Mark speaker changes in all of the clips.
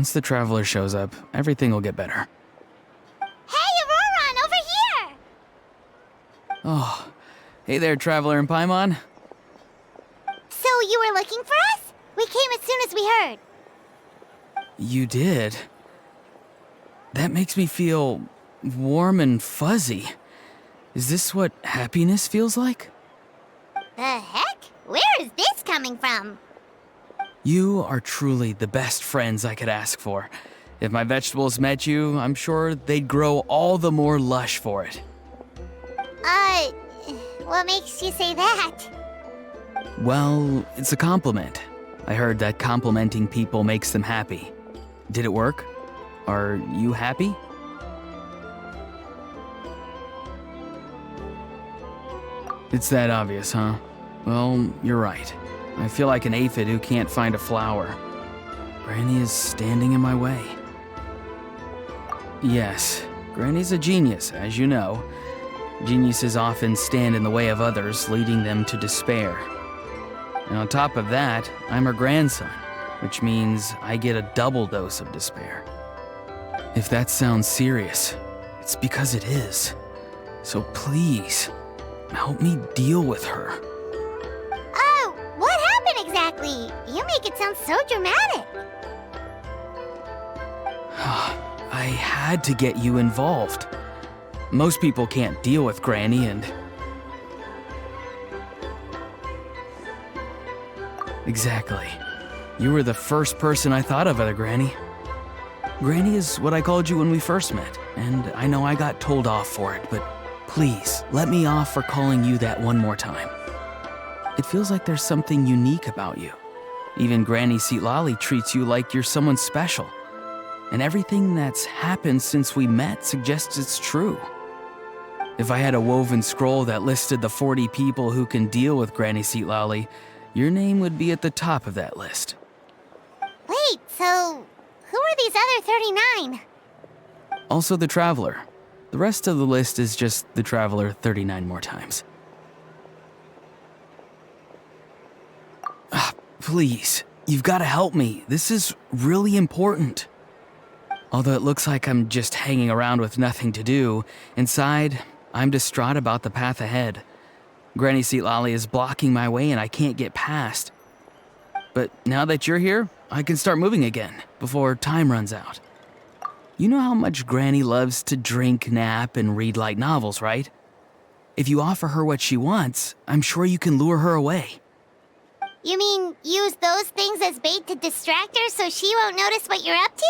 Speaker 1: Once the traveler shows up, everything will get better.
Speaker 2: Hey, Auroron, over here!
Speaker 1: Oh, hey there, traveler in Paimon.
Speaker 2: So you were looking for us? We came as soon as we heard.
Speaker 1: You did? That makes me feel warm and fuzzy. Is this what happiness feels like?
Speaker 2: The heck? Where is this coming from?
Speaker 1: You are truly the best friends I could ask for. If my vegetables met you, I'm sure they'd grow all the more lush for it.
Speaker 2: What makes you say that?
Speaker 1: Well, it's a compliment. I heard that complimenting people makes them happy. Did it work? Are you happy? It's that obvious, huh? Well, you're right. I feel like an aphid who can't find a flower. Granny is standing in my way. Yes, Granny's a genius, as you know. Geniuses often stand in the way of others, leading them to despair. And on top of that, I'm her grandson, which means I get a double dose of despair. If that sounds serious, it's because it is. So please, help me deal with her.
Speaker 2: Oh, what happened exactly? You make it sound so dramatic.
Speaker 1: I had to get you involved. Most people can't deal with Granny and... Exactly. You were the first person I thought of, other Granny. Granny is what I called you when we first met, and I know I got told off for it, but please, let me off for calling you that one more time. It feels like there's something unique about you. Even Granny Seatlali treats you like you're someone special. And everything that's happened since we met suggests it's true. If I had a woven scroll that listed the 40 people who can deal with Granny Seatlali, your name would be at the top of that list.
Speaker 2: Wait, so who are these other 39?
Speaker 1: Also the Traveler. The rest of the list is just the Traveler 39 more times. Please, you've got to help me. This is really important. Although it looks like I'm just hanging around with nothing to do, inside, I'm distraught about the path ahead. Granny Seatlali is blocking my way and I can't get past. But now that you're here, I can start moving again, before time runs out. You know how much Granny loves to drink, nap, and read light novels, right? If you offer her what she wants, I'm sure you can lure her away.
Speaker 2: You mean use those things as bait to distract her so she won't notice what you're up to?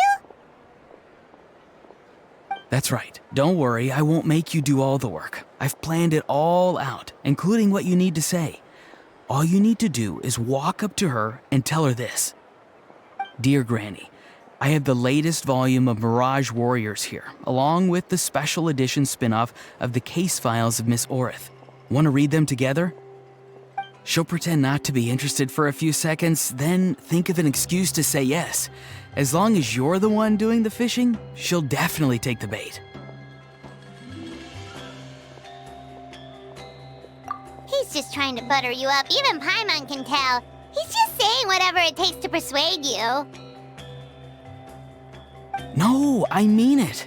Speaker 1: That's right. Don't worry, I won't make you do all the work. I've planned it all out, including what you need to say. All you need to do is walk up to her and tell her this. Dear Granny, I have the latest volume of Mirage Warriors here, along with the special edition spin-off of the case files of Miss Orith. Want to read them together? She'll pretend not to be interested for a few seconds, then think of an excuse to say yes. As long as you're the one doing the fishing, she'll definitely take the bait.
Speaker 2: He's just trying to butter you up. Even Paimon can tell. He's just saying whatever it takes to persuade you.
Speaker 1: No, I mean it.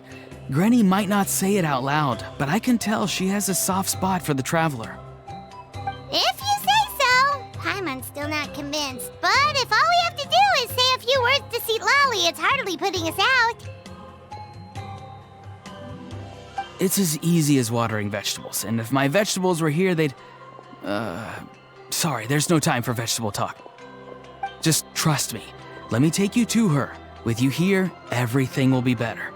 Speaker 1: Granny might not say it out loud, but I can tell she has a soft spot for the Traveler.
Speaker 2: If you say so. Paimon's still not convinced, but if all we have to do is say a few words to Seatlali, it's hardly putting us out.
Speaker 1: It's as easy as watering vegetables, and if my vegetables were here, they'd... Sorry, there's no time for vegetable talk. Just trust me. Let me take you to her. With you here, everything will be better.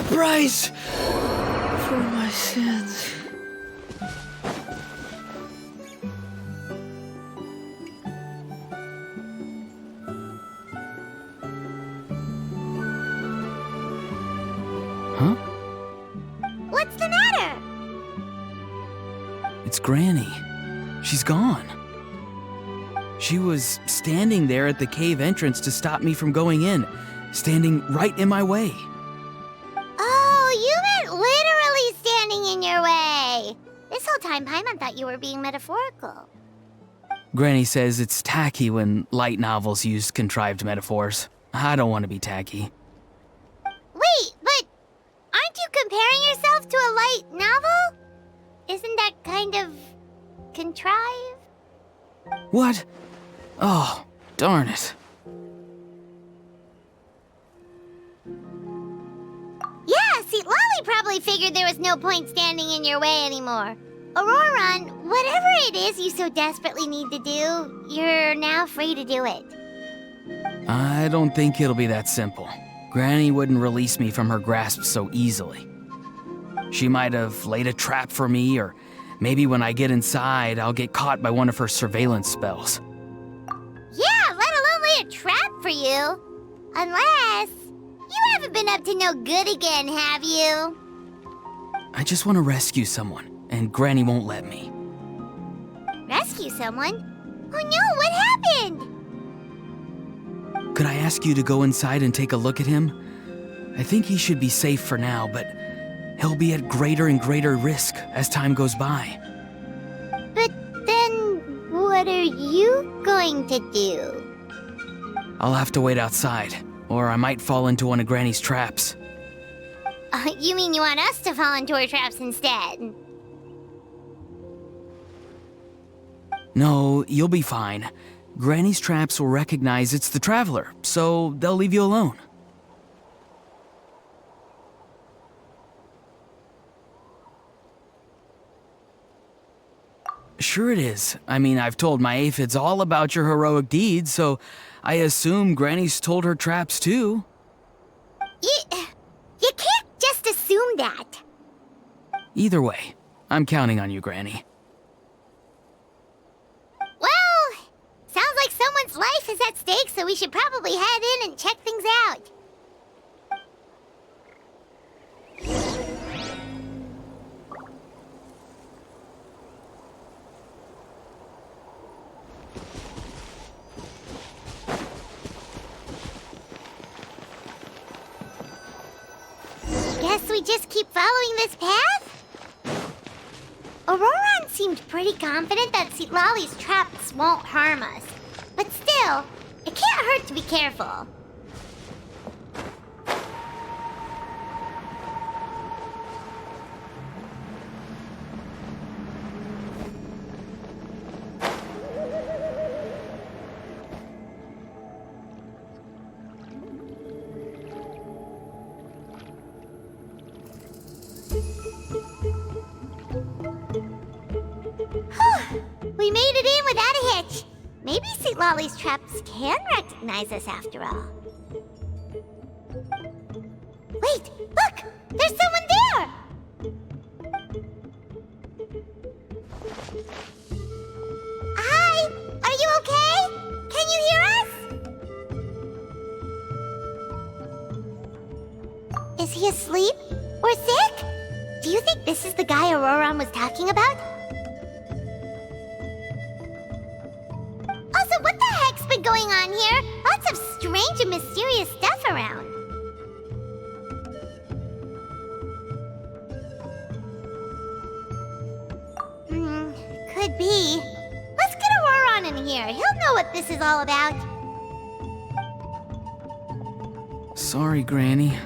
Speaker 1: the price for my sins. Huh?
Speaker 2: What's the matter?
Speaker 1: It's Granny. She's gone. She was standing there at the cave entrance to stop me from going in, standing right in my way.
Speaker 2: Oh, you meant literally standing in your way. This whole time, Paimon thought you were being metaphorical.
Speaker 1: Granny says it's tacky when light novels use contrived metaphors. I don't want to be tacky.
Speaker 2: Wait, but aren't you comparing yourself to a light novel? Isn't that kind of contrived?
Speaker 1: What? Oh, darn it.
Speaker 2: Yeah, see, Lolly probably figured there was no point standing in your way anymore. Auroran, whatever it is you so desperately need to do, you're now free to do it.
Speaker 1: I don't think it'll be that simple. Granny wouldn't release me from her grasp so easily. She might have laid a trap for me, or maybe when I get inside, I'll get caught by one of her surveillance spells.
Speaker 2: Yeah, let alone lay a trap for you. Unless you haven't been up to no good again, have you?
Speaker 1: I just want to rescue someone, and Granny won't let me.
Speaker 2: Rescue someone? Oh no, what happened?
Speaker 1: Could I ask you to go inside and take a look at him? I think he should be safe for now, but he'll be at greater and greater risk as time goes by.
Speaker 2: But then, what are you going to do?
Speaker 1: I'll have to wait outside, or I might fall into one of Granny's traps.
Speaker 2: You mean you want us to fall into her traps instead?
Speaker 1: No, you'll be fine. Granny's traps will recognize it's the Traveler, so they'll leave you alone. Sure it is. I mean, I've told my aphids all about your heroic deeds, so I assume Granny's told her traps too.
Speaker 2: You can't just assume that.
Speaker 1: Either way, I'm counting on you, Granny.
Speaker 2: Well, sounds like someone's life is at stake, so we should probably head in and check things out. Guess we just keep following this path? Auroran seemed pretty confident that Lolly's traps won't harm us. But still, it can't hurt to be careful. We made it in without a hitch. Maybe St. Lolly's traps can recognize us after all. Wait, look! There's someone there! Hi! Are you okay? Can you hear us? Is he asleep? Or sick? Do you think this is the guy Auroran was talking about? Also, what the heck's been going on here? Lots of strange and mysterious stuff around. Could be. Let's get Auroran in here. He'll know what this is all about.
Speaker 1: Sorry, Granny.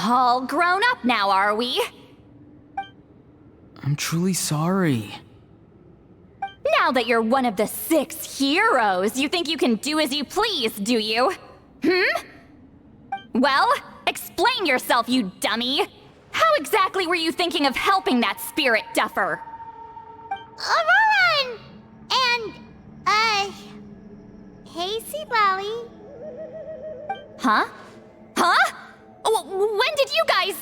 Speaker 3: All grown up now, are we?
Speaker 1: I'm truly sorry.
Speaker 3: Now that you're one of the 6 heroes, you think you can do as you please, do you? Well, explain yourself, you dummy! How exactly were you thinking of helping that spirit duffer?
Speaker 2: Auroran! And, hey, Seed Lolly.
Speaker 3: Huh? Huh? When did you guys...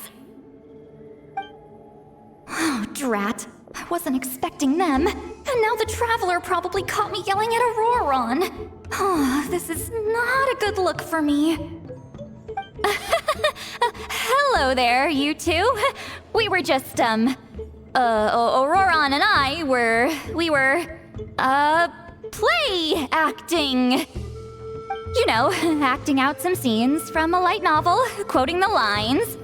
Speaker 3: Oh, drat. I wasn't expecting them. And now the Traveler probably caught me yelling at Auroron. Oh, this is not a good look for me. Hello there, you two. We were just, Auroron and I we were, play acting. You know, acting out some scenes from a light novel, quoting the lines.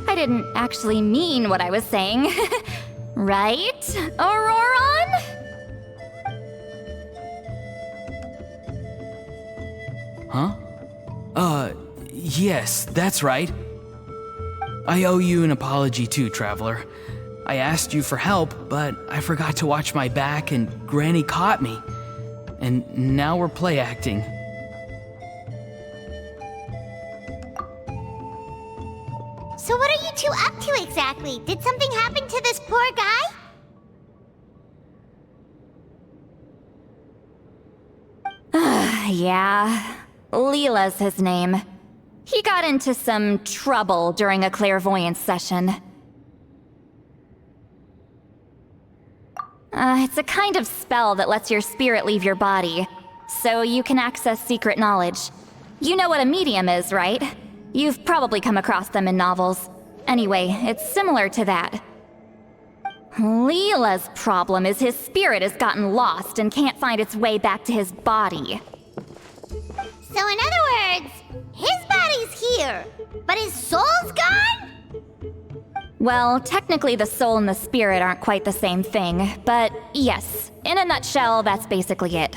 Speaker 3: I didn't actually mean what I was saying. Right, Auroron?
Speaker 1: Huh? Yes, that's right. I owe you an apology too, Traveler. I asked you for help, but I forgot to watch my back and Granny caught me. And now we're play acting.
Speaker 2: So what are you two up to exactly? Did something happen to this poor guy?
Speaker 3: Yeah. Leela's his name. He got into some trouble during a clairvoyance session. It's a kind of spell that lets your spirit leave your body, so you can access secret knowledge. You know what a medium is, right? You've probably come across them in novels. Anyway, it's similar to that. Leela's problem is his spirit has gotten lost and can't find its way back to his body.
Speaker 2: So in other words, his body's here, but his soul's gone?
Speaker 3: Well, technically the soul and the spirit aren't quite the same thing, but yes, in a nutshell, that's basically it.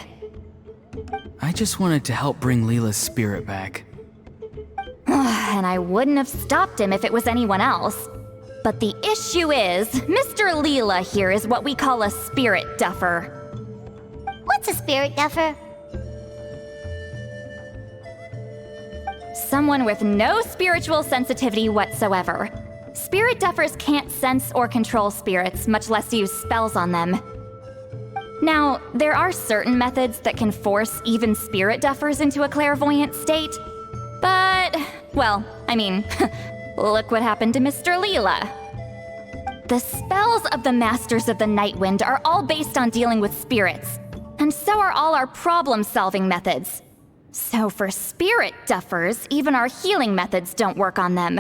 Speaker 1: I just wanted to help bring Leela's spirit back.
Speaker 3: And I wouldn't have stopped him if it was anyone else. But the issue is, Mr. Leela here is what we call a spirit duffer.
Speaker 2: What's a spirit duffer?
Speaker 3: Someone with no spiritual sensitivity whatsoever. Spirit duffers can't sense or control spirits, much less use spells on them. Now, there are certain methods that can force even spirit duffers into a clairvoyant state, but, well, I mean, look what happened to Mr. Leela. The spells of the Masters of the Nightwind are all based on dealing with spirits, and so are all our problem-solving methods. So for spirit duffers, even our healing methods don't work on them.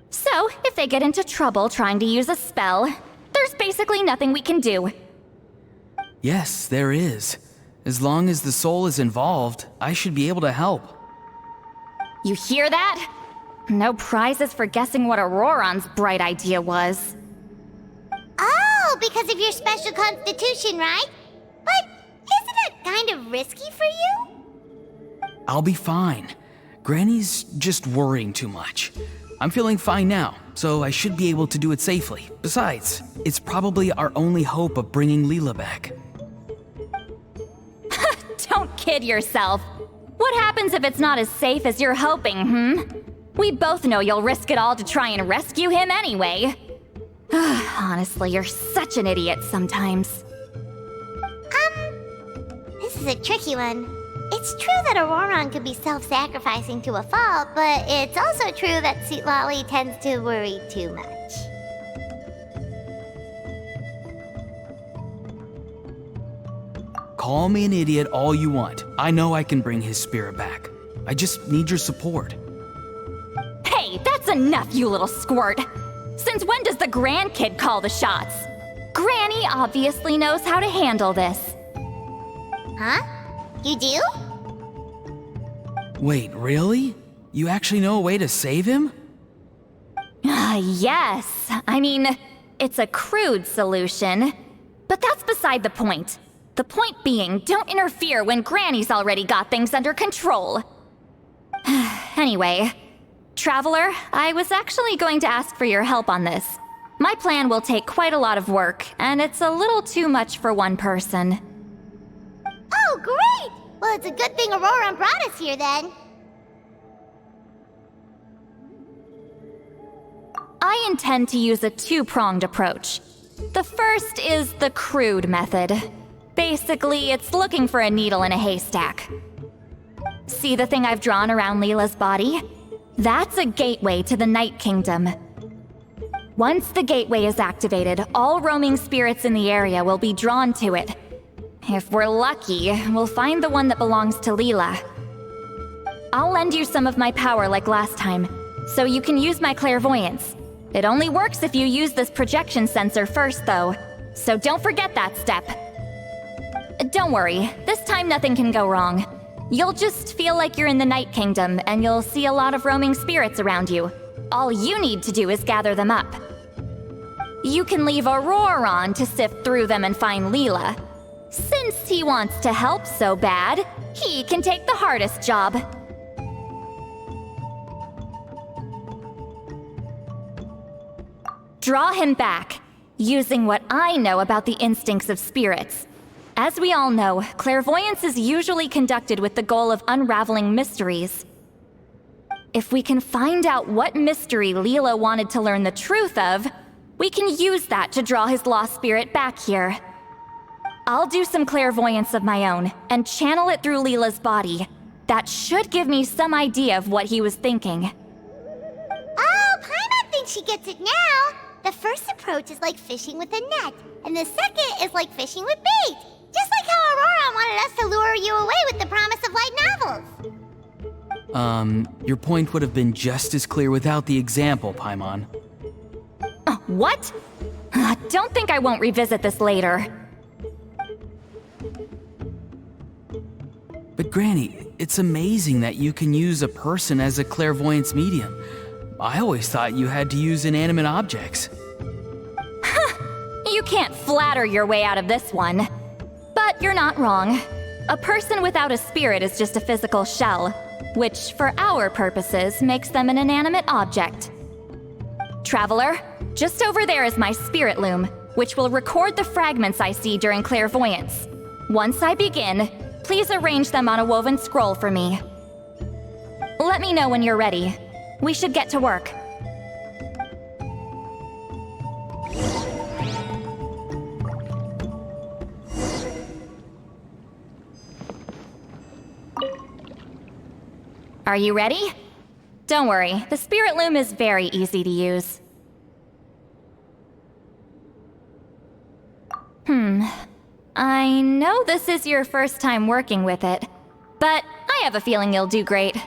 Speaker 3: So, if they get into trouble trying to use a spell, there's basically nothing we can do.
Speaker 1: Yes, there is. As long as the soul is involved, I should be able to help.
Speaker 3: You hear that? No prizes for guessing what Auroron's bright idea was.
Speaker 2: Oh, because of your special constitution, right? But isn't it kind of risky for you?
Speaker 1: I'll be fine. Granny's just worrying too much. I'm feeling fine now, so I should be able to do it safely. Besides, it's probably our only hope of bringing Leela back.
Speaker 3: Don't kid yourself. What happens if it's not as safe as you're hoping, We both know you'll risk it all to try and rescue him anyway. Honestly, you're such an idiot sometimes.
Speaker 2: This is a tricky one. It's true that Auroron could be self-sacrificing to a fault, but it's also true that Lolly tends to worry too much.
Speaker 1: Call me an idiot all you want. I know I can bring his spirit back. I just need your support.
Speaker 3: Hey, that's enough, you little squirt! Since when does the grandkid call the shots? Granny obviously knows how to handle this.
Speaker 2: Huh? You do?
Speaker 1: Wait, really? You actually know a way to save him?
Speaker 3: Yes. I mean, it's a crude solution. But that's beside the point. The point being, don't interfere when Granny's already got things under control. Anyway, Traveler, I was actually going to ask for your help on this. My plan will take quite a lot of work, and it's a little too much for one person.
Speaker 2: Oh, great! Well, it's a good thing Auroron brought us here then.
Speaker 3: I intend to use a two-pronged approach. The first is the crude method. Basically, it's looking for a needle in a haystack. See the thing I've drawn around Leela's body? That's a gateway to the Night Kingdom. Once the gateway is activated, all roaming spirits in the area will be drawn to it. If we're lucky, we'll find the one that belongs to Leela. I'll lend you some of my power like last time, so you can use my clairvoyance. It only works if you use this projection sensor first, though, so don't forget that step. Don't worry, this time nothing can go wrong. You'll just feel like you're in the Night Kingdom, and you'll see a lot of roaming spirits around you. All you need to do is gather them up. You can leave Aurora on to sift through them and find Leela. Since he wants to help so bad, he can take the hardest job. Draw him back, using what I know about the instincts of spirits. As we all know, clairvoyance is usually conducted with the goal of unraveling mysteries. If we can find out what mystery Leela wanted to learn the truth of, we can use that to draw his lost spirit back here. I'll do some clairvoyance of my own and channel it through Leela's body. That should give me some idea of what he was thinking.
Speaker 2: Oh, Paimon thinks she gets it now! The first approach is like fishing with a net, and the second is like fishing with bait. Just like how Aurora wanted us to lure you away with the promise of light novels.
Speaker 1: Your point would have been just as clear without the example, Paimon.
Speaker 3: What? Don't think I won't revisit this later.
Speaker 1: But Granny, it's amazing that you can use a person as a clairvoyance medium. I always thought you had to use inanimate objects.
Speaker 3: You can't flatter your way out of this one. But you're not wrong. A person without a spirit is just a physical shell, which, for our purposes, makes them an inanimate object. Traveler, just over there is my spirit loom, which will record the fragments I see during clairvoyance. Once I begin, please arrange them on a woven scroll for me. Let me know when you're ready. We should get to work. Are you ready? Don't worry, the spirit loom is very easy to use. I know this is your first time working with it, but I have a feeling you'll do great.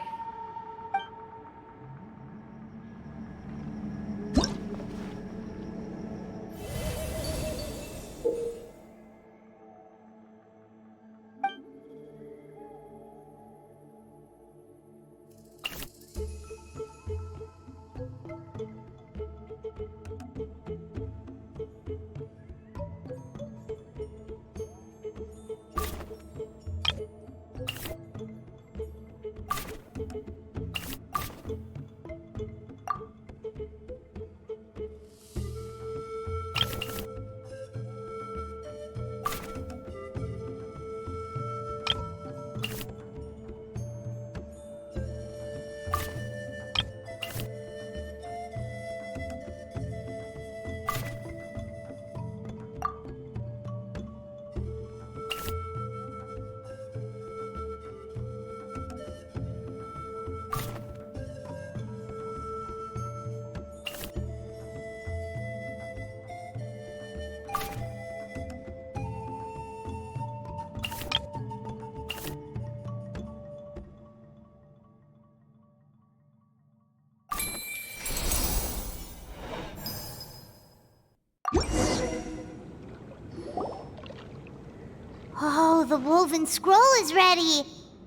Speaker 2: Oh, the woven scroll is ready.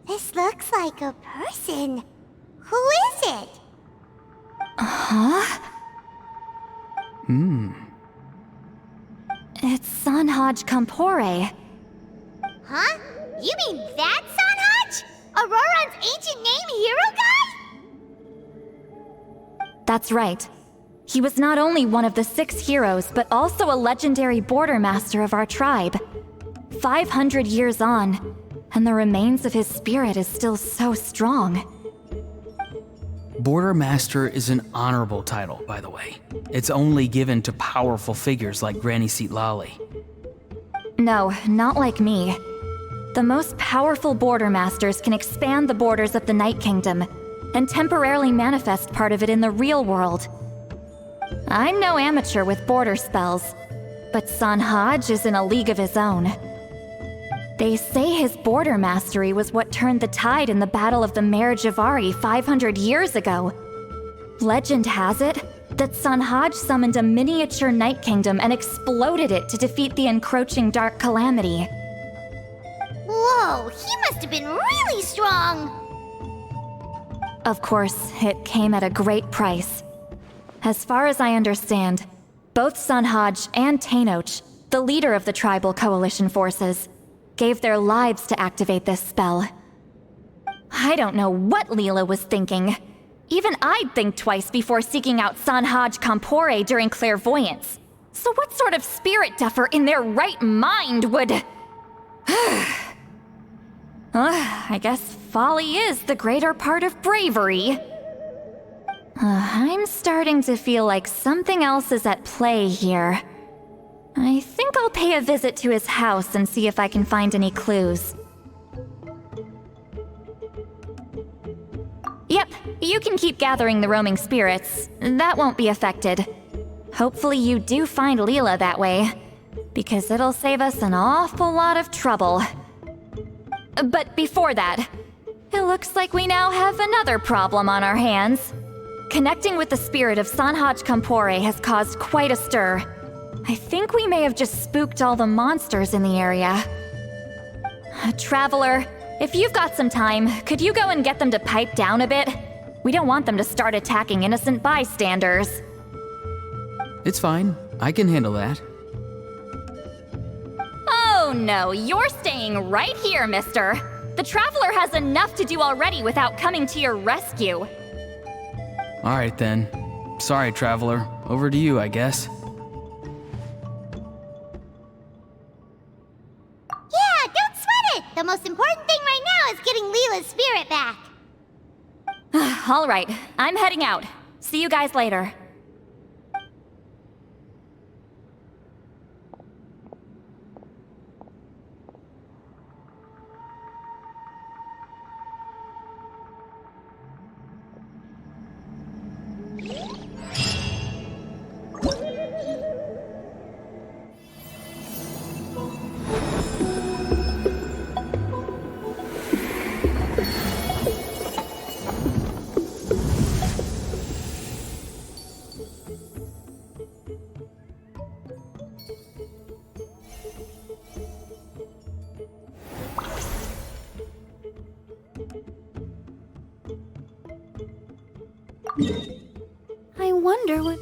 Speaker 2: This looks like a person. Who is it?
Speaker 3: Huh? It's Sanhaj Kampore.
Speaker 2: Huh? You mean that Sanhaj? Auroran's ancient name hero guy?
Speaker 3: That's right. He was not only one of the 6 heroes, but also a legendary border master of our tribe. 500 years on, and the remains of his spirit is still so strong.
Speaker 1: Border Master is an honorable title, by the way. It's only given to powerful figures like Granny Seatlali.
Speaker 3: No, not like me. The most powerful border masters can expand the borders of the Night Kingdom. and temporarily manifest part of it in the real world. I'm no amateur with border spells, but Sanhaj is in a league of his own. They say his border mastery was what turned the tide in the Battle of the Mare Javari 500 years ago. Legend has it that Sanhaj summoned a miniature Night Kingdom and exploded it to defeat the encroaching Dark Calamity.
Speaker 2: Whoa, he must have been really strong!
Speaker 3: Of course, it came at a great price. As far as I understand, both Sanhaj and Tainoch, the leader of the tribal coalition forces, gave their lives to activate this spell. I don't know what Leela was thinking. Even I'd think twice before seeking out Sanhaj Kampore during clairvoyance. So what sort of spirit duffer in their right mind would... I guess folly is the greater part of bravery. I'm starting to feel like something else is at play here. I think I'll pay a visit to his house and see if I can find any clues. Yep, you can keep gathering the roaming spirits. That won't be affected. Hopefully you do find Leela that way, because it'll save us an awful lot of trouble. But before that, it looks like we now have another problem on our hands. Connecting with the spirit of Sanhaj Kampore has caused quite a stir. I think we may have just spooked all the monsters in the area. Traveler, if you've got some time, could you go and get them to pipe down a bit? We don't want them to start attacking innocent bystanders.
Speaker 1: It's fine. I can handle that.
Speaker 3: Oh no, you're staying right here, mister. The Traveler has enough to do already without coming to your rescue.
Speaker 1: All right then. Sorry, Traveler. Over to you, I guess.
Speaker 2: Yeah, don't sweat it! The most important thing right now is getting Leela's spirit back.
Speaker 3: All right, I'm heading out. See you guys later. I wonder what...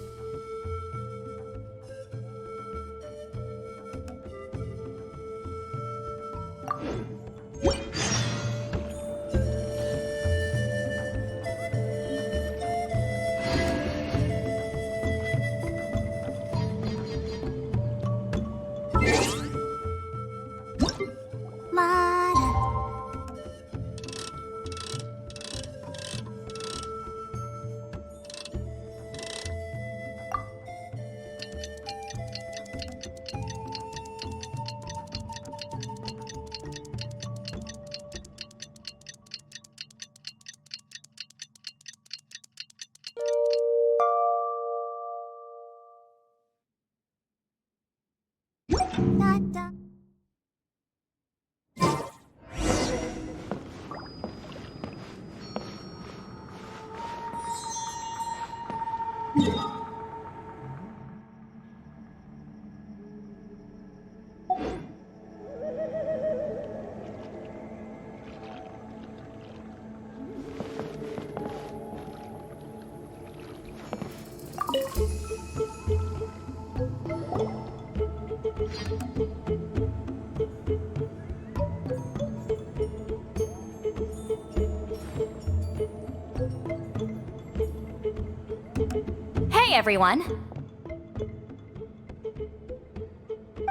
Speaker 3: Hey everyone!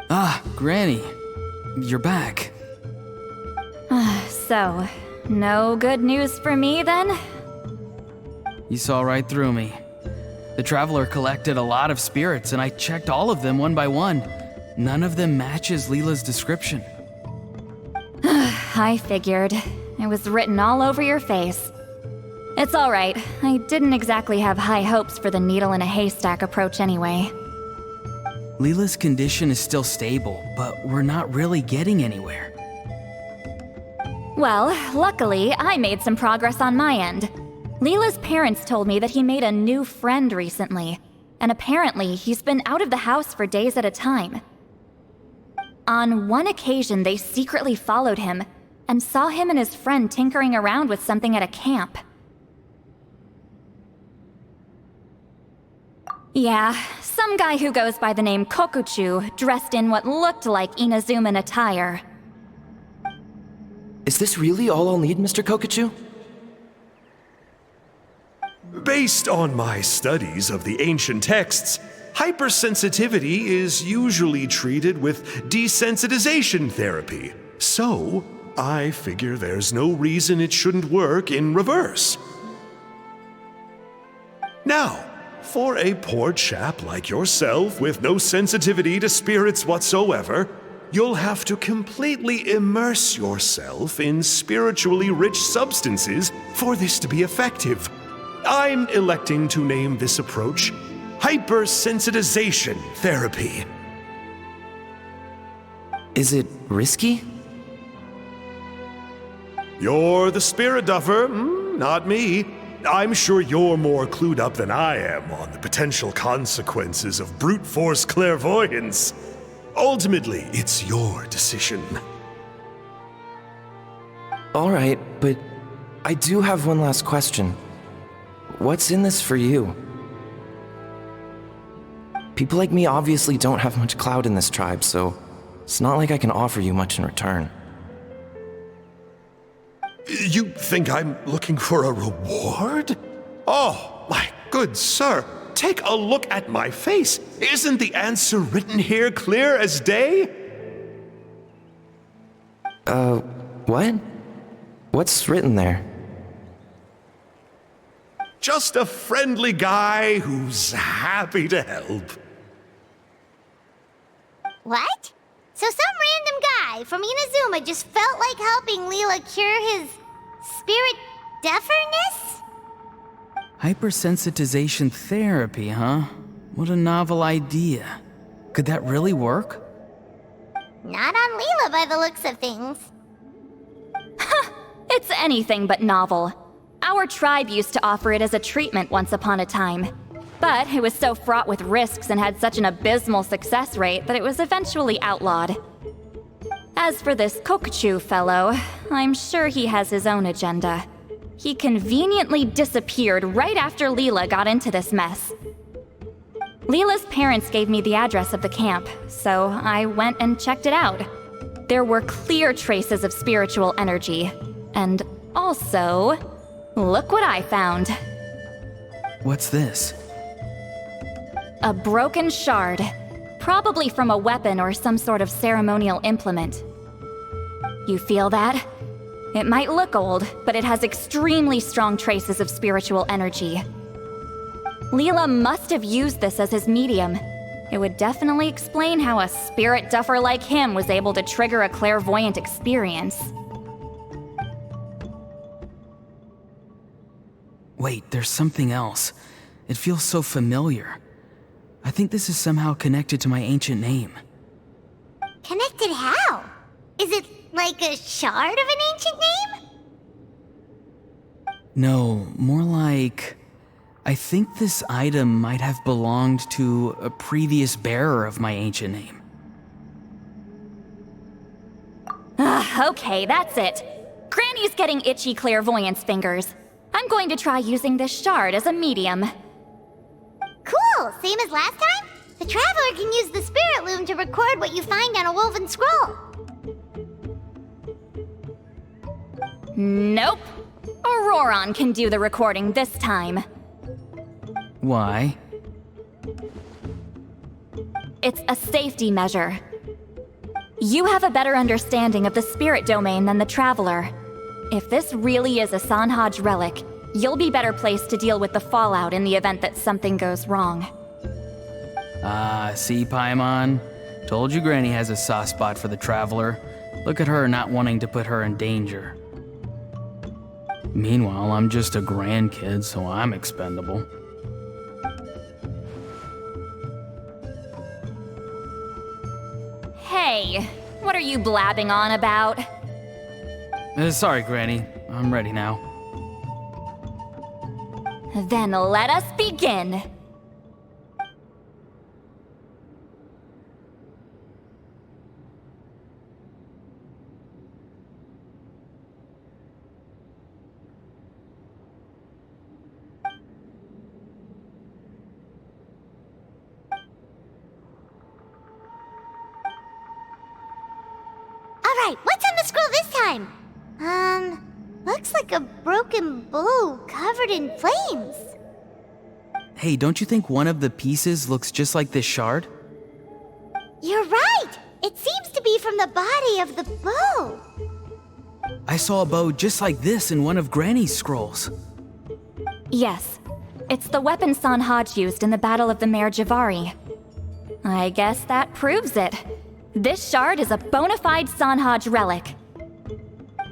Speaker 1: Ah, Granny. You're back.
Speaker 3: So, no good news for me then?
Speaker 1: You saw right through me. The Traveler collected a lot of spirits, and I checked all of them one by one. None of them matches Leela's description.
Speaker 3: I figured. It was written all over your face. It's alright. I didn't exactly have high hopes for the needle in a haystack approach anyway.
Speaker 1: Leela's condition is still stable, but we're not really getting anywhere.
Speaker 3: Well, luckily, I made some progress on my end. Leela's parents told me that he made a new friend recently, and apparently he's been out of the house for days at a time. On one occasion, they secretly followed him and saw him and his friend tinkering around with something at a camp. Yeah, some guy who goes by the name Kokuchu, dressed in what looked like Inazuman attire.
Speaker 4: Is this really all I'll need, Mr. Kokuchu?
Speaker 5: Based on my studies of the ancient texts, hypersensitivity is usually treated with desensitization therapy. So, I figure there's no reason it shouldn't work in reverse. Now, for a poor chap like yourself with no sensitivity to spirits whatsoever, you'll have to completely immerse yourself in spiritually rich substances for this to be effective. I'm electing to name this approach hypersensitization therapy.
Speaker 4: Is it risky?
Speaker 5: You're the spirit duffer, not me. I'm sure you're more clued up than I am on the potential consequences of brute force clairvoyance. Ultimately, it's your decision.
Speaker 4: All right, but I do have one last question. What's in this for you? People like me obviously don't have much clout in this tribe, so it's not like I can offer you much in return.
Speaker 5: You think I'm looking for a reward? Oh, my good sir, take a look at my face. Isn't the answer written here clear as day?
Speaker 4: What? What's written there?
Speaker 5: Just a friendly guy who's happy to help.
Speaker 2: What? So some random guy from Inazuma just felt like helping Leela cure his spirit deaferness?
Speaker 1: Hypersensitization therapy, huh? What a novel idea. Could that really work?
Speaker 2: Not on Leela by the looks of things.
Speaker 3: It's anything but novel. Our tribe used to offer it as a treatment once upon a time. But it was so fraught with risks and had such an abysmal success rate that it was eventually outlawed. As for this Kokuchu fellow, I'm sure he has his own agenda. He conveniently disappeared right after Leela got into this mess. Leela's parents gave me the address of the camp, so I went and checked it out. There were clear traces of spiritual energy. And also, look what I found.
Speaker 1: What's this?
Speaker 3: A broken shard, probably from a weapon or some sort of ceremonial implement. You feel that? It might look old, but it has extremely strong traces of spiritual energy. Leela must have used this as his medium. It would definitely explain how a spirit duffer like him was able to trigger a clairvoyant experience.
Speaker 1: Wait, there's something else. It feels so familiar. I think this is somehow connected to my ancient name.
Speaker 2: Connected how? Is it like a shard of an ancient name?
Speaker 1: No, more like... I think this item might have belonged to a previous bearer of my ancient name.
Speaker 3: Okay, that's it. Granny's getting itchy clairvoyance fingers. I'm going to try using this shard as a medium.
Speaker 2: Cool, same as last time? The Traveler can use the Spirit Loom to record what you find on a woven scroll.
Speaker 3: Nope. Auroron can do the recording this time.
Speaker 1: Why?
Speaker 3: It's a safety measure. You have a better understanding of the spirit domain than the Traveler. If this really is a Sanhaj relic, you'll be better placed to deal with the fallout in the event that something goes wrong.
Speaker 1: See, Paimon? Told you Granny has a soft spot for the Traveler. Look at her not wanting to put her in danger. Meanwhile, I'm just a grandkid, so I'm expendable.
Speaker 3: Hey, what are you blabbing on about?
Speaker 1: Sorry, Granny. I'm ready now.
Speaker 3: Then let us begin.
Speaker 2: Alright, what's on the scroll this time? Looks like a broken bow covered in flames.
Speaker 1: Hey, don't you think one of the pieces looks just like this shard?
Speaker 2: You're right! It seems to be from the body of the bow.
Speaker 1: I saw a bow just like this in one of Granny's scrolls.
Speaker 3: Yes, it's the weapon Sanhaj used in the Battle of the Mare Javari. I guess that proves it. This shard is a bona fide Sanhaj relic.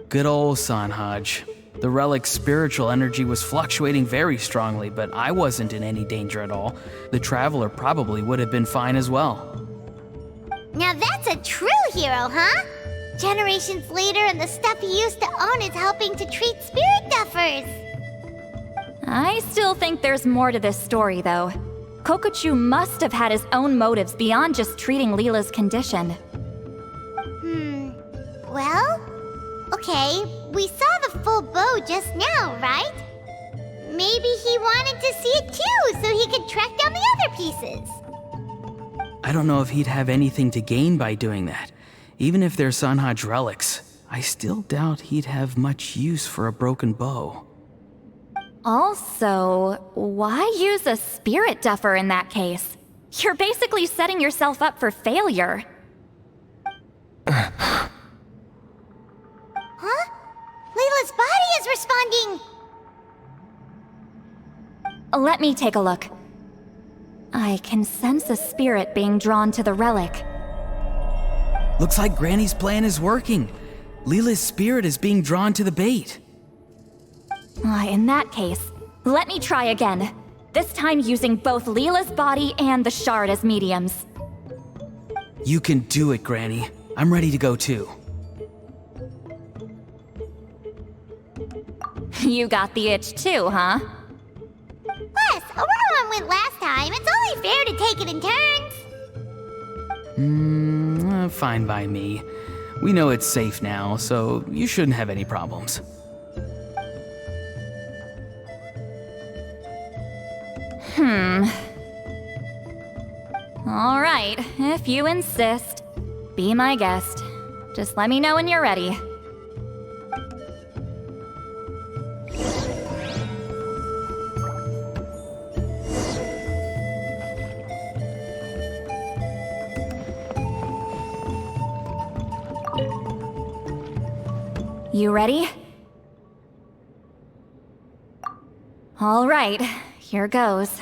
Speaker 1: Good old Sanhaj. The relic's spiritual energy was fluctuating very strongly, but I wasn't in any danger at all. The Traveler probably would have been fine as well.
Speaker 2: Now that's a true hero, huh? Generations later and the stuff he used to own is helping to treat spirit duffers.
Speaker 3: I still think there's more to this story, though. Kokochu must have had his own motives beyond just treating Leela's condition.
Speaker 2: Well, okay, we saw the full bow just now, right? Maybe he wanted to see it too, so he could track down the other pieces.
Speaker 1: I don't know if he'd have anything to gain by doing that. Even if they're Sanhaj relics, I still doubt he'd have much use for a broken bow.
Speaker 3: Also, why use a spirit duffer in that case? You're basically setting yourself up for failure.
Speaker 2: Huh? Layla's body is responding!
Speaker 3: Let me take a look. I can sense a spirit being drawn to the relic.
Speaker 1: Looks like Granny's plan is working. Leela's spirit is being drawn to the bait.
Speaker 3: In that case, let me try again. This time using both Leela's body and the shard as mediums.
Speaker 1: You can do it, Granny. I'm ready to go too.
Speaker 3: You got the itch too, huh?
Speaker 2: Plus, Aurora went last time. It's only fair to take it in turns.
Speaker 1: Fine by me. We know it's safe now, so you shouldn't have any problems.
Speaker 3: All right, if you insist. Be my guest. Just let me know when you're ready. You ready? All right, here goes.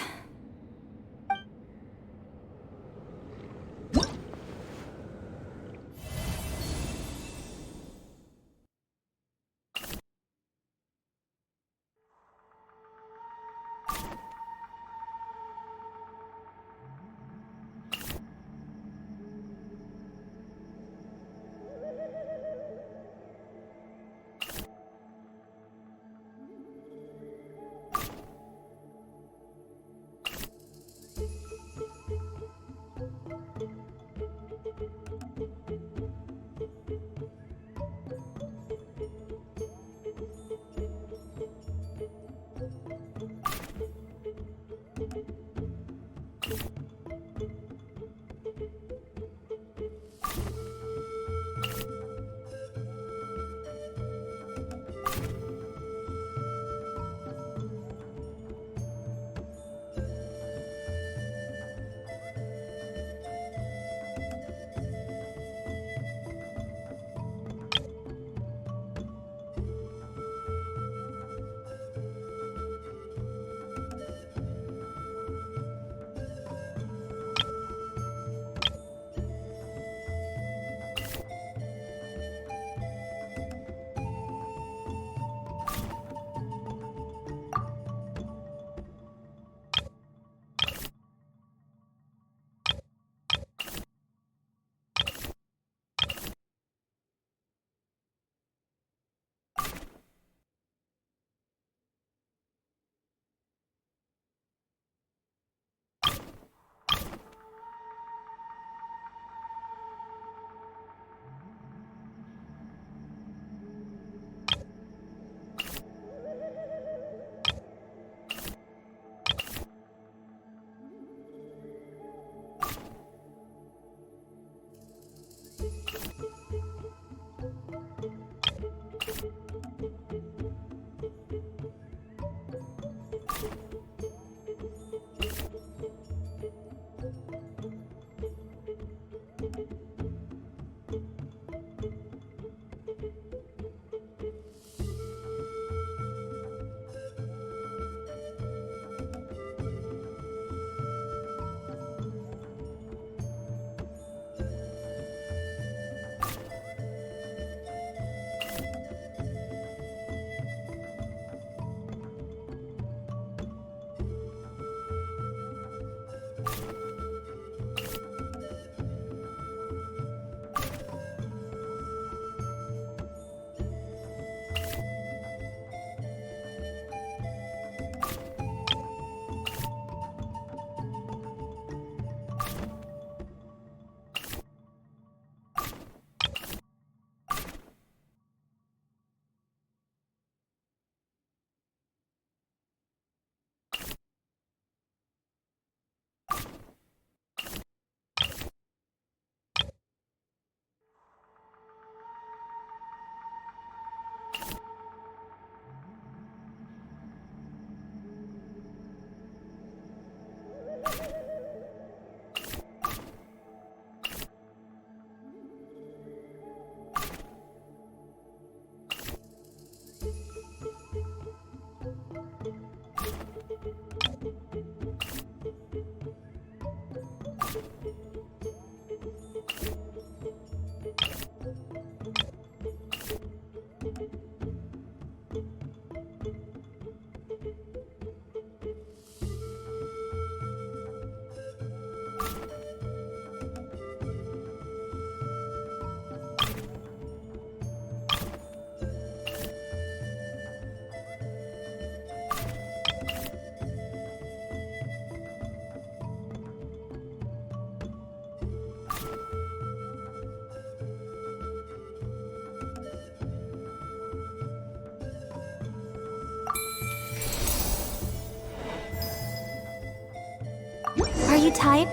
Speaker 3: Are you tied?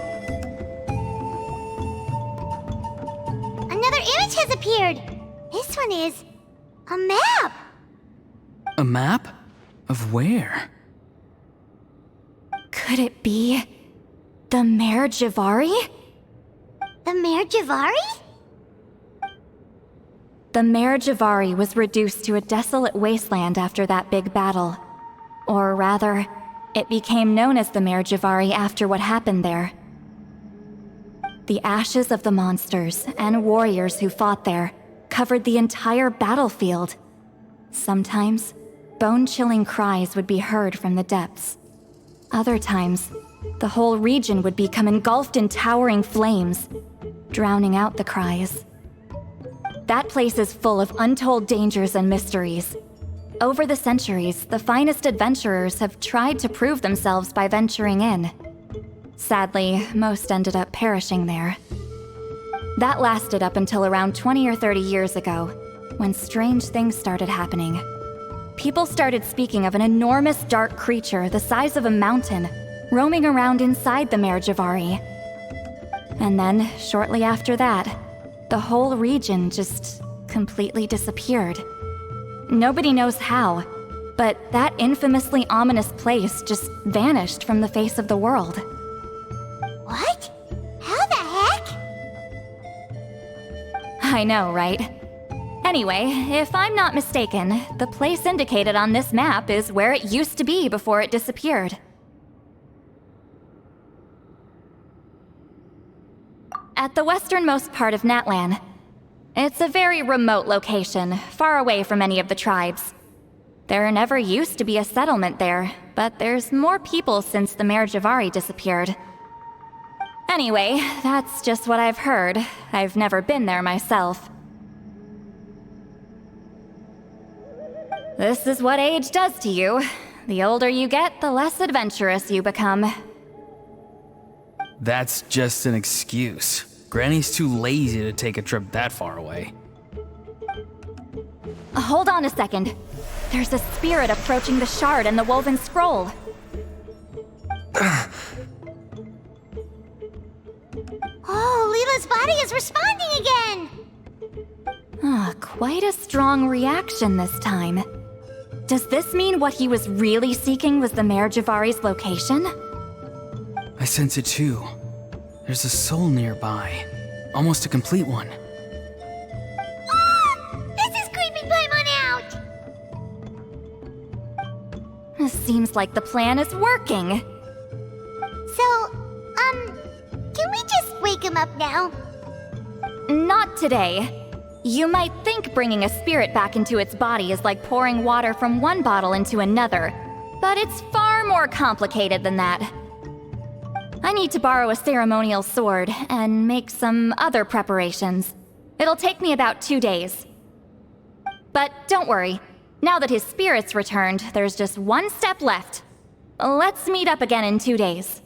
Speaker 2: Another image has appeared. This one is a map.
Speaker 1: A map? Of where?
Speaker 3: Could it be the Mare Jivari?
Speaker 2: The Mare Jivari?
Speaker 3: The Mare Jivari was reduced to a desolate wasteland after that big battle. Or rather, it became known as the Mare Jivari after what happened there. The ashes of the monsters and warriors who fought there covered the entire battlefield. Sometimes, bone-chilling cries would be heard from the depths. Other times, the whole region would become engulfed in towering flames, drowning out the cries. That place is full of untold dangers and mysteries. Over the centuries, the finest adventurers have tried to prove themselves by venturing in. Sadly, most ended up perishing there. That lasted up until around 20 or 30 years ago, when strange things started happening. People started speaking of an enormous dark creature the size of a mountain, roaming around inside the Mare Jivari. And then, shortly after that, the whole region just completely disappeared. Nobody knows how, but that infamously ominous place just vanished from the face of the world.
Speaker 2: What? How the heck?
Speaker 3: I know, right? Anyway, if I'm not mistaken, the place indicated on this map is where it used to be before it disappeared. At the westernmost part of Natlan. It's a very remote location, far away from any of the tribes. There never used to be a settlement there, but there's more people since the Mare Jivari disappeared. Anyway, that's just what I've heard. I've never been there myself. This is what age does to you. The older you get, the less adventurous you become.
Speaker 1: That's just an excuse. Granny's too lazy to take a trip that far away.
Speaker 3: Hold on a second. There's a spirit approaching the shard and the woven scroll.
Speaker 2: Oh, Leela's body is responding again!
Speaker 3: Quite a strong reaction this time. Does this mean what he was really seeking was the Mare Jivari's location?
Speaker 1: I sense it too. There's a soul nearby. Almost a complete one.
Speaker 2: This is creeping Paimon out!
Speaker 3: Seems like the plan is working.
Speaker 2: So, can we just wake him up now?
Speaker 3: Not today. You might think bringing a spirit back into its body is like pouring water from one bottle into another, but it's far more complicated than that. I need to borrow a ceremonial sword and make some other preparations. It'll take me about 2 days. But don't worry, now that his spirit's returned, there's just one step left. Let's meet up again in 2 days.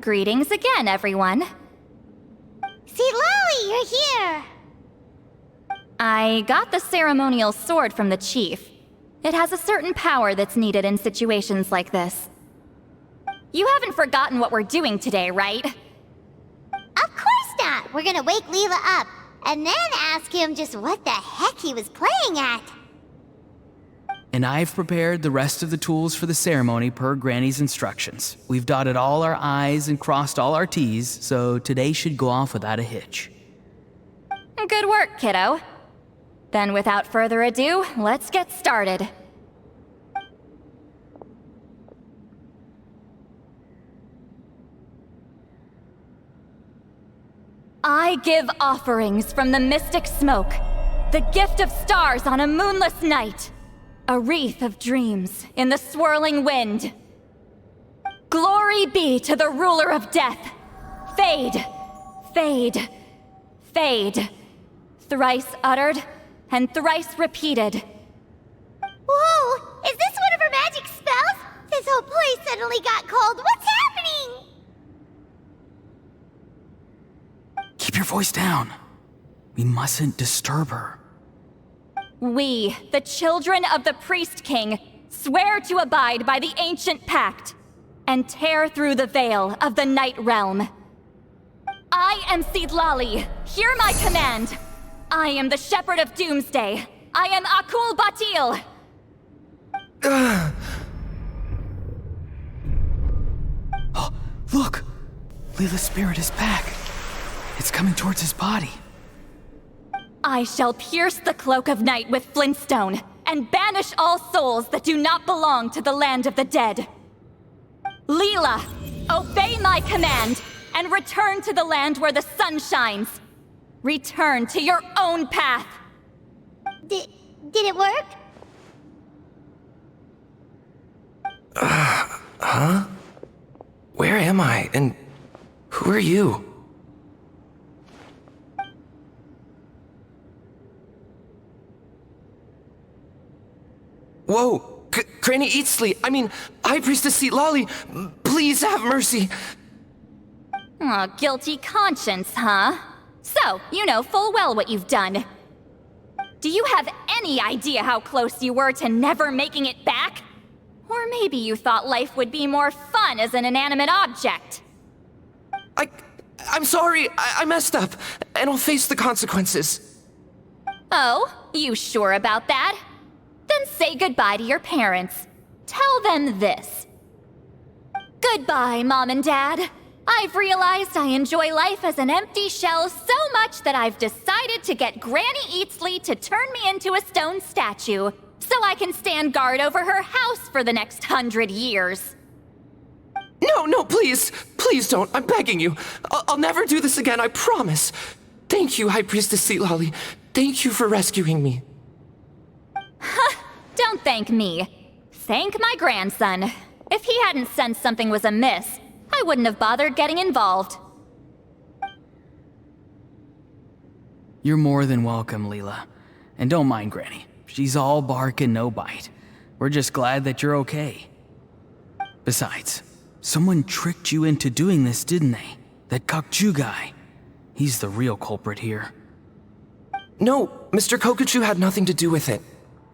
Speaker 3: Greetings again, everyone.
Speaker 2: See, Lolly, you're here!
Speaker 3: I got the ceremonial sword from the chief. It has a certain power that's needed in situations like this. You haven't forgotten what we're doing today, right?
Speaker 2: Of course not! We're gonna wake Leela up, and then ask him just what the heck he was playing at.
Speaker 1: And I've prepared the rest of the tools for the ceremony per Granny's instructions. We've dotted all our I's and crossed all our T's, so today should go off without a hitch.
Speaker 3: Good work, kiddo. Then without further ado, let's get started. I give offerings from the mystic smoke, the gift of stars on a moonless night, a wreath of dreams in the swirling wind. Glory be to the ruler of death. Fade, fade, fade. Thrice uttered and thrice repeated.
Speaker 2: Whoa! Is this one of her magic spells? This whole place suddenly got cold. What's happening?
Speaker 1: Keep your voice down. We mustn't disturb her.
Speaker 3: We, the children of the Priest King, swear to abide by the ancient pact and tear through the veil of the Night Realm. I am Seedlali. Hear my command. I am the Shepherd of Doomsday. I am Akul Batil.
Speaker 1: Oh, look! Leela's spirit is back. It's coming towards his body.
Speaker 3: I shall pierce the cloak of night with flintstone and banish all souls that do not belong to the land of the dead. Leela, obey my command and return to the land where the sun shines. Return to your own path.
Speaker 2: Did it work?
Speaker 4: Huh? Where am I? And who are you? Whoa! Granny Eatsley, I mean, High Priestess Seedlali, please have mercy!
Speaker 3: Oh, guilty conscience, huh? So, you know full well what you've done. Do you have any idea how close you were to never making it back? Or maybe you thought life would be more fun as an inanimate object.
Speaker 4: I'm sorry, I messed up, and I'll face the consequences.
Speaker 3: Oh, you sure about that? Then say goodbye to your parents. Tell them this. Goodbye, Mom and Dad. I've realized I enjoy life as an empty shell so much that I've decided to get Granny Eatsley to turn me into a stone statue, so I can stand guard over her house for the next 100 years.
Speaker 4: No, please! Please don't, I'm begging you. I'll never do this again, I promise. Thank you, High Priestess Seedlali. Thank you for rescuing me.
Speaker 3: Don't thank me. Thank my grandson. If he hadn't sensed something was amiss, I wouldn't have bothered getting involved.
Speaker 1: You're more than welcome, Leela. And don't mind Granny. She's all bark and no bite. We're just glad that you're okay. Besides, someone tricked you into doing this, didn't they? That Kakju guy. He's the real culprit here.
Speaker 4: No, Mr. Kokuchu had nothing to do with it.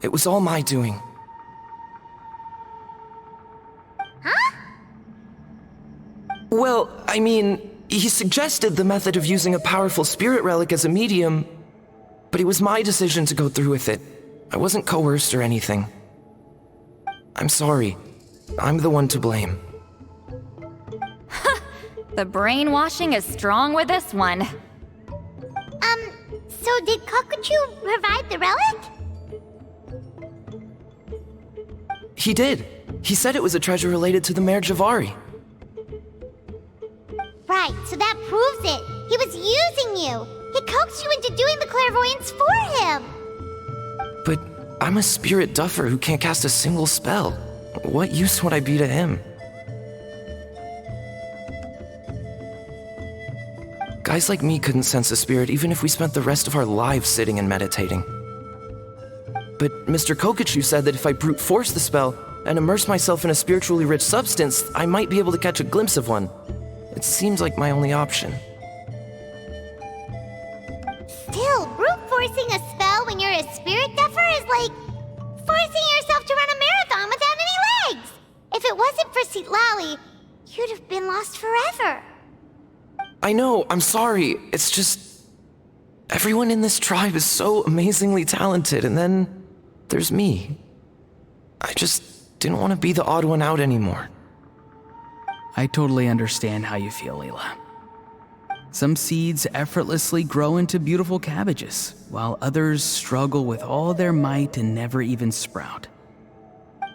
Speaker 4: It was all my doing.
Speaker 2: Huh?
Speaker 4: Well, I mean, he suggested the method of using a powerful spirit relic as a medium, but it was my decision to go through with it. I wasn't coerced or anything. I'm sorry. I'm the one to blame.
Speaker 3: The brainwashing is strong with this one.
Speaker 2: So did Kokuchu provide the relic?
Speaker 4: He did. He said it was a treasure related to the Mare Javari.
Speaker 2: Right, so that proves it. He was using you. He coaxed you into doing the clairvoyance for him.
Speaker 4: But I'm a spirit duffer who can't cast a single spell. What use would I be to him? Guys like me couldn't sense a spirit even if we spent the rest of our lives sitting and meditating. But Mr. Kokuchu said that if I brute force the spell and immerse myself in a spiritually rich substance, I might be able to catch a glimpse of one. It seems like my only option.
Speaker 2: Still, brute forcing a spell when you're a spirit duffer is like forcing yourself to run a marathon without any legs. If it wasn't for Citlali, you'd have been lost forever.
Speaker 4: I know, I'm sorry. It's just... everyone in this tribe is so amazingly talented, and then there's me. I just didn't want to be the odd one out anymore.
Speaker 1: I totally understand how you feel, Leela. Some seeds effortlessly grow into beautiful cabbages, while others struggle with all their might and never even sprout.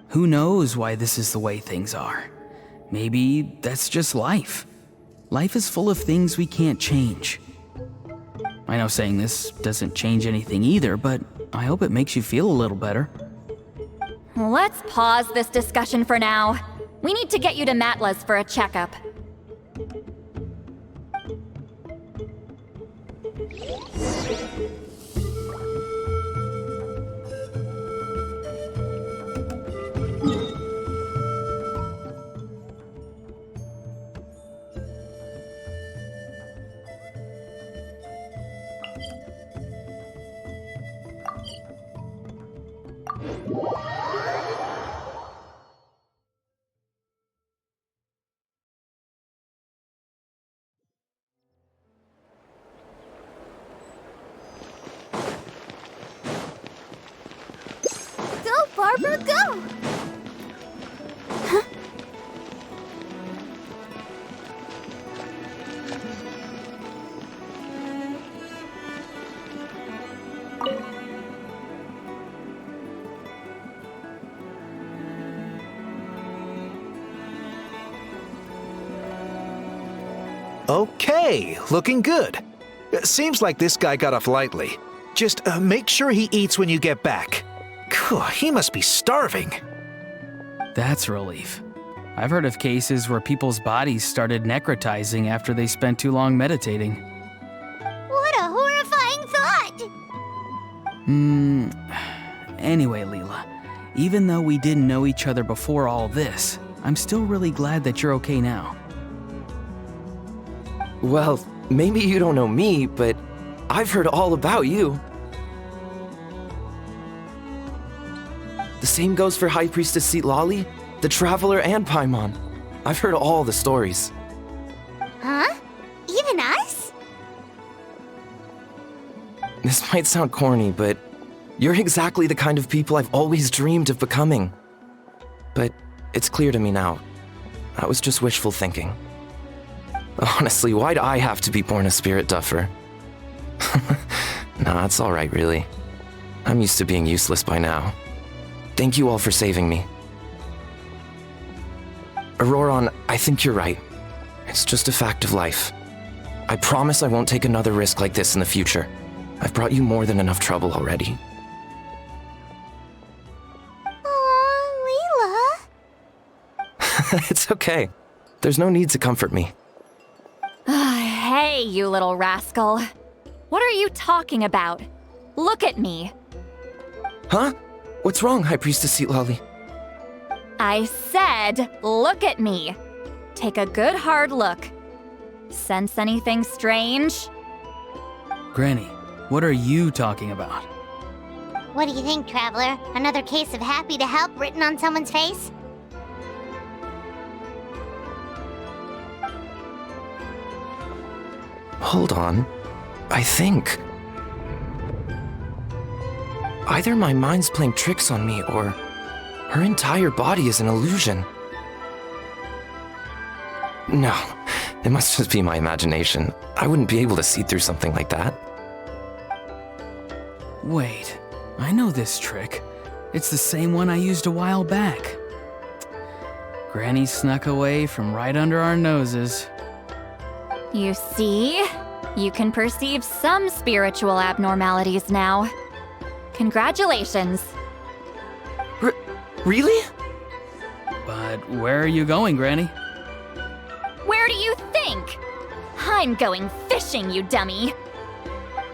Speaker 1: Who knows why this is the way things are? Maybe that's just life. Life is full of things we can't change. I know saying this doesn't change anything either, but I hope it makes you feel a little better.
Speaker 3: Let's pause this discussion for now. We need to get you to Matla's for a checkup.
Speaker 2: Go, Barbara, go!
Speaker 6: Okay, looking good. Seems like this guy got off lightly. Just make sure he eats when you get back. Phew, he must be starving.
Speaker 1: That's a relief. I've heard of cases where people's bodies started necrotizing after they spent too long meditating.
Speaker 2: What a horrifying thought!
Speaker 1: Anyway, Leela, even though we didn't know each other before all this, I'm still really glad that you're okay now.
Speaker 4: Well, maybe you don't know me, but I've heard all about you. The same goes for High Priestess Citlali, the Traveler, and Paimon. I've heard all the stories.
Speaker 2: Huh? Even us?
Speaker 4: This might sound corny, but you're exactly the kind of people I've always dreamed of becoming. But it's clear to me now. That was just wishful thinking. Honestly, why'd I have to be born a spirit duffer? Nah, it's alright, really. I'm used to being useless by now. Thank you all for saving me. Auroron, I think you're right. It's just a fact of life. I promise I won't take another risk like this in the future. I've brought you more than enough trouble already.
Speaker 2: Aw, Leela.
Speaker 4: It's okay. There's no need to comfort me.
Speaker 3: Hey, you little rascal. What are you talking about? Look at me.
Speaker 4: Huh? What's wrong, High Priestess Citlali?
Speaker 3: I said, look at me. Take a good hard look. Sense anything strange?
Speaker 1: Granny, what are you talking about?
Speaker 2: What do you think, Traveler? Another case of happy to help written on someone's face?
Speaker 4: Hold on. I think... either my mind's playing tricks on me, or her entire body is an illusion. No, it must just be my imagination. I wouldn't be able to see through something like that.
Speaker 1: Wait, I know this trick. It's the same one I used a while back. Granny snuck away from right under our noses.
Speaker 3: You see? You can perceive some spiritual abnormalities now. Congratulations.
Speaker 4: Really?
Speaker 1: But where are you going, Granny?
Speaker 3: Where do you think? I'm going fishing, you dummy.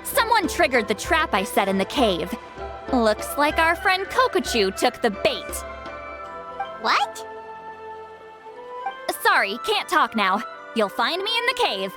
Speaker 3: Someone triggered the trap I set in the cave. Looks like our friend Kokochu took the bait.
Speaker 2: What?
Speaker 3: Sorry, can't talk now. You'll find me in the cave.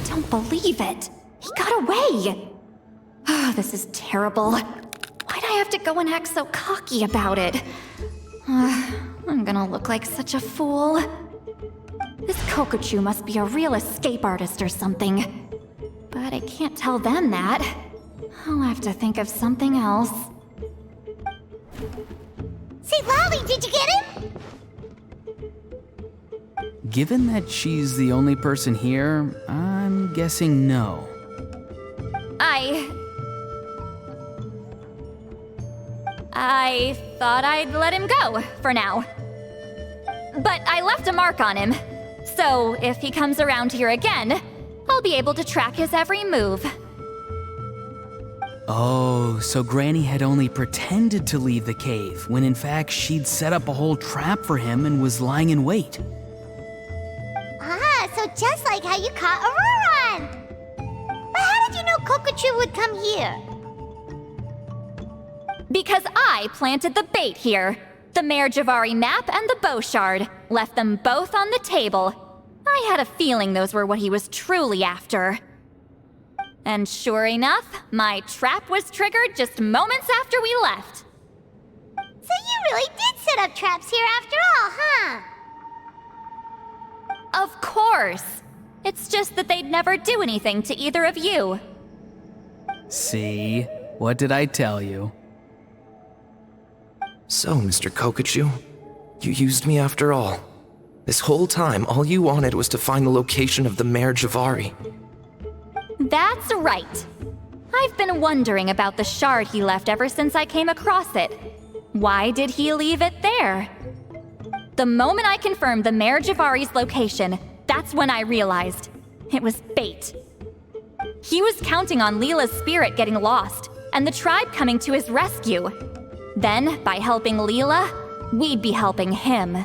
Speaker 3: Don't believe it. He got away. Oh, this is terrible. Why'd I have to go and act so cocky about it? I'm gonna look like such a fool. This Kokochu must be a real escape artist or something. But I can't tell them that. I'll have to think of something else.
Speaker 2: Say, Lolly, did you get him?
Speaker 1: Given that she's the only person here, I'm guessing no.
Speaker 3: I thought I'd let him go, for now. But I left a mark on him, so if he comes around here again, I'll be able to track his every move.
Speaker 1: Oh, so Granny had only pretended to leave the cave, when in fact she'd set up a whole trap for him and was lying in wait.
Speaker 2: Ah, so just like how you caught Auroran! But how did you know Kokochu would come here?
Speaker 3: Because I planted the bait here. The Mare Javari map and the bow shard. Left them both on the table. I had a feeling those were what he was truly after. And sure enough, my trap was triggered just moments after we left.
Speaker 2: So you really did set up traps here after all, huh?
Speaker 3: Of course. It's just that they'd never do anything to either of you.
Speaker 1: See? What did I tell you?
Speaker 4: So, Mr. Kokochu, you used me after all. This whole time, all you wanted was to find the location of the Mare Javari.
Speaker 3: That's right. I've been wondering about the shard he left ever since I came across it. Why did he leave it there? The moment I confirmed the Mare Javari's location, that's when I realized it was bait. He was counting on Leela's spirit getting lost, and the tribe coming to his rescue. Then, by helping Leela, we'd be helping him.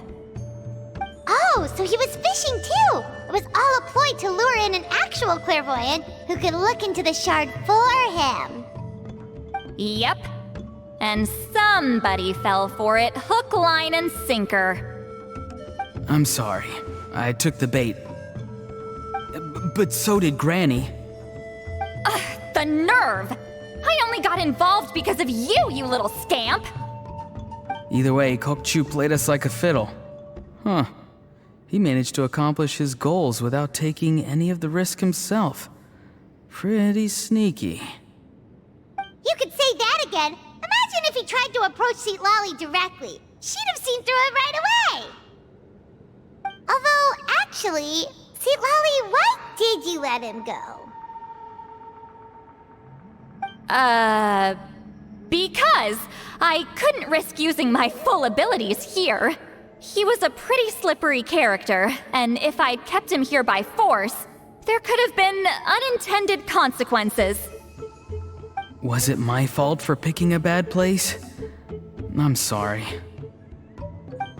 Speaker 2: Oh, so he was fishing too! It was all a ploy to lure in an actual clairvoyant who could look into the shard for him.
Speaker 3: Yep. And somebody fell for it, hook, line, and sinker.
Speaker 1: I'm sorry. I took the bait. But so did Granny.
Speaker 3: The nerve! I only got involved because of you, you little scamp!
Speaker 1: Either way, Kokochu played us like a fiddle. Huh. He managed to accomplish his goals without taking any of the risk himself. Pretty sneaky.
Speaker 2: You could say that again. Imagine if he tried to approach Seat Lolly directly. She'd have seen through it right away. Although, actually, Seat Lolly, why did you let him go?
Speaker 3: Because I couldn't risk using my full abilities here. He was a pretty slippery character, and if I'd kept him here by force, there could have been unintended consequences.
Speaker 1: Was it my fault for picking a bad place? I'm sorry.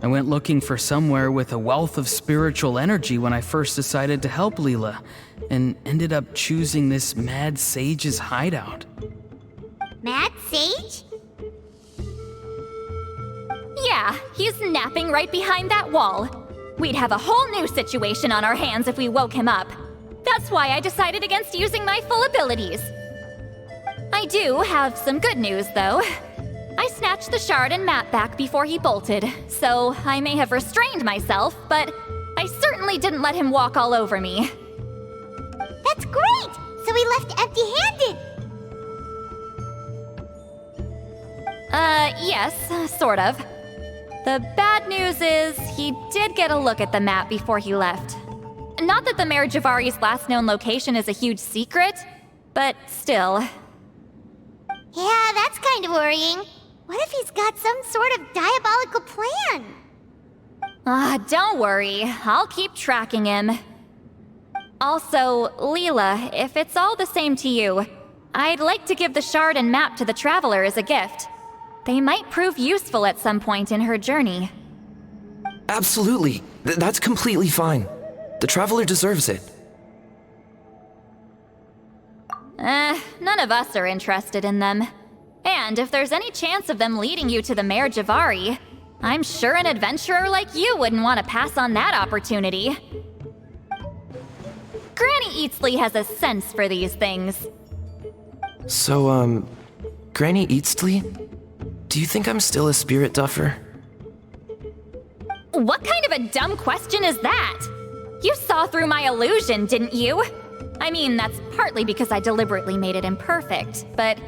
Speaker 1: I went looking for somewhere with a wealth of spiritual energy when I first decided to help Leela, and ended up choosing this mad sage's hideout.
Speaker 2: Mad Sage?
Speaker 3: Yeah, he's napping right behind that wall. We'd have a whole new situation on our hands if we woke him up. That's why I decided against using my full abilities. I do have some good news, though. I snatched the shard and map back before he bolted, so I may have restrained myself, but I certainly didn't let him walk all over me.
Speaker 2: That's great! So he left empty-handed!
Speaker 3: Yes, sort of. The bad news is he did get a look at the map before he left. Not that the Mare Javari's last known location is a huge secret, but still.
Speaker 2: Yeah, that's kind of worrying. What if he's got some sort of diabolical plan?
Speaker 3: Don't worry. I'll keep tracking him. Also, Leela, if it's all the same to you, I'd like to give the shard and map to the Traveler as a gift. They might prove useful at some point in her journey.
Speaker 4: Absolutely. That's completely fine. The Traveler deserves it.
Speaker 3: None of us are interested in them. And if there's any chance of them leading you to the Mare Javari, I'm sure an adventurer like you wouldn't want to pass on that opportunity. Granny Eatsley has a sense for these things.
Speaker 4: So, Granny Eatsley? Do you think I'm still a spirit duffer?
Speaker 3: What kind of a dumb question is that? You saw through my illusion, didn't you? I mean, that's partly because I deliberately made it imperfect, but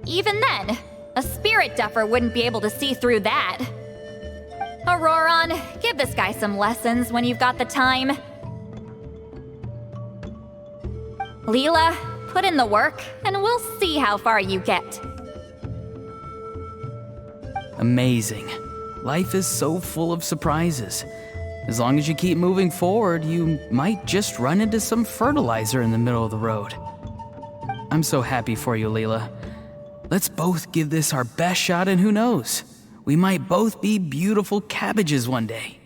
Speaker 3: even then, a spirit duffer wouldn't be able to see through that. Auroron, give this guy some lessons when you've got the time. Leela, put in the work, and we'll see how far you get.
Speaker 1: Amazing. Life is so full of surprises. As long as you keep moving forward, you might just run into some fertilizer in the middle of the road. I'm so happy for you, Leela. Let's both give this our best shot, and who knows? We might both be beautiful cabbages one day.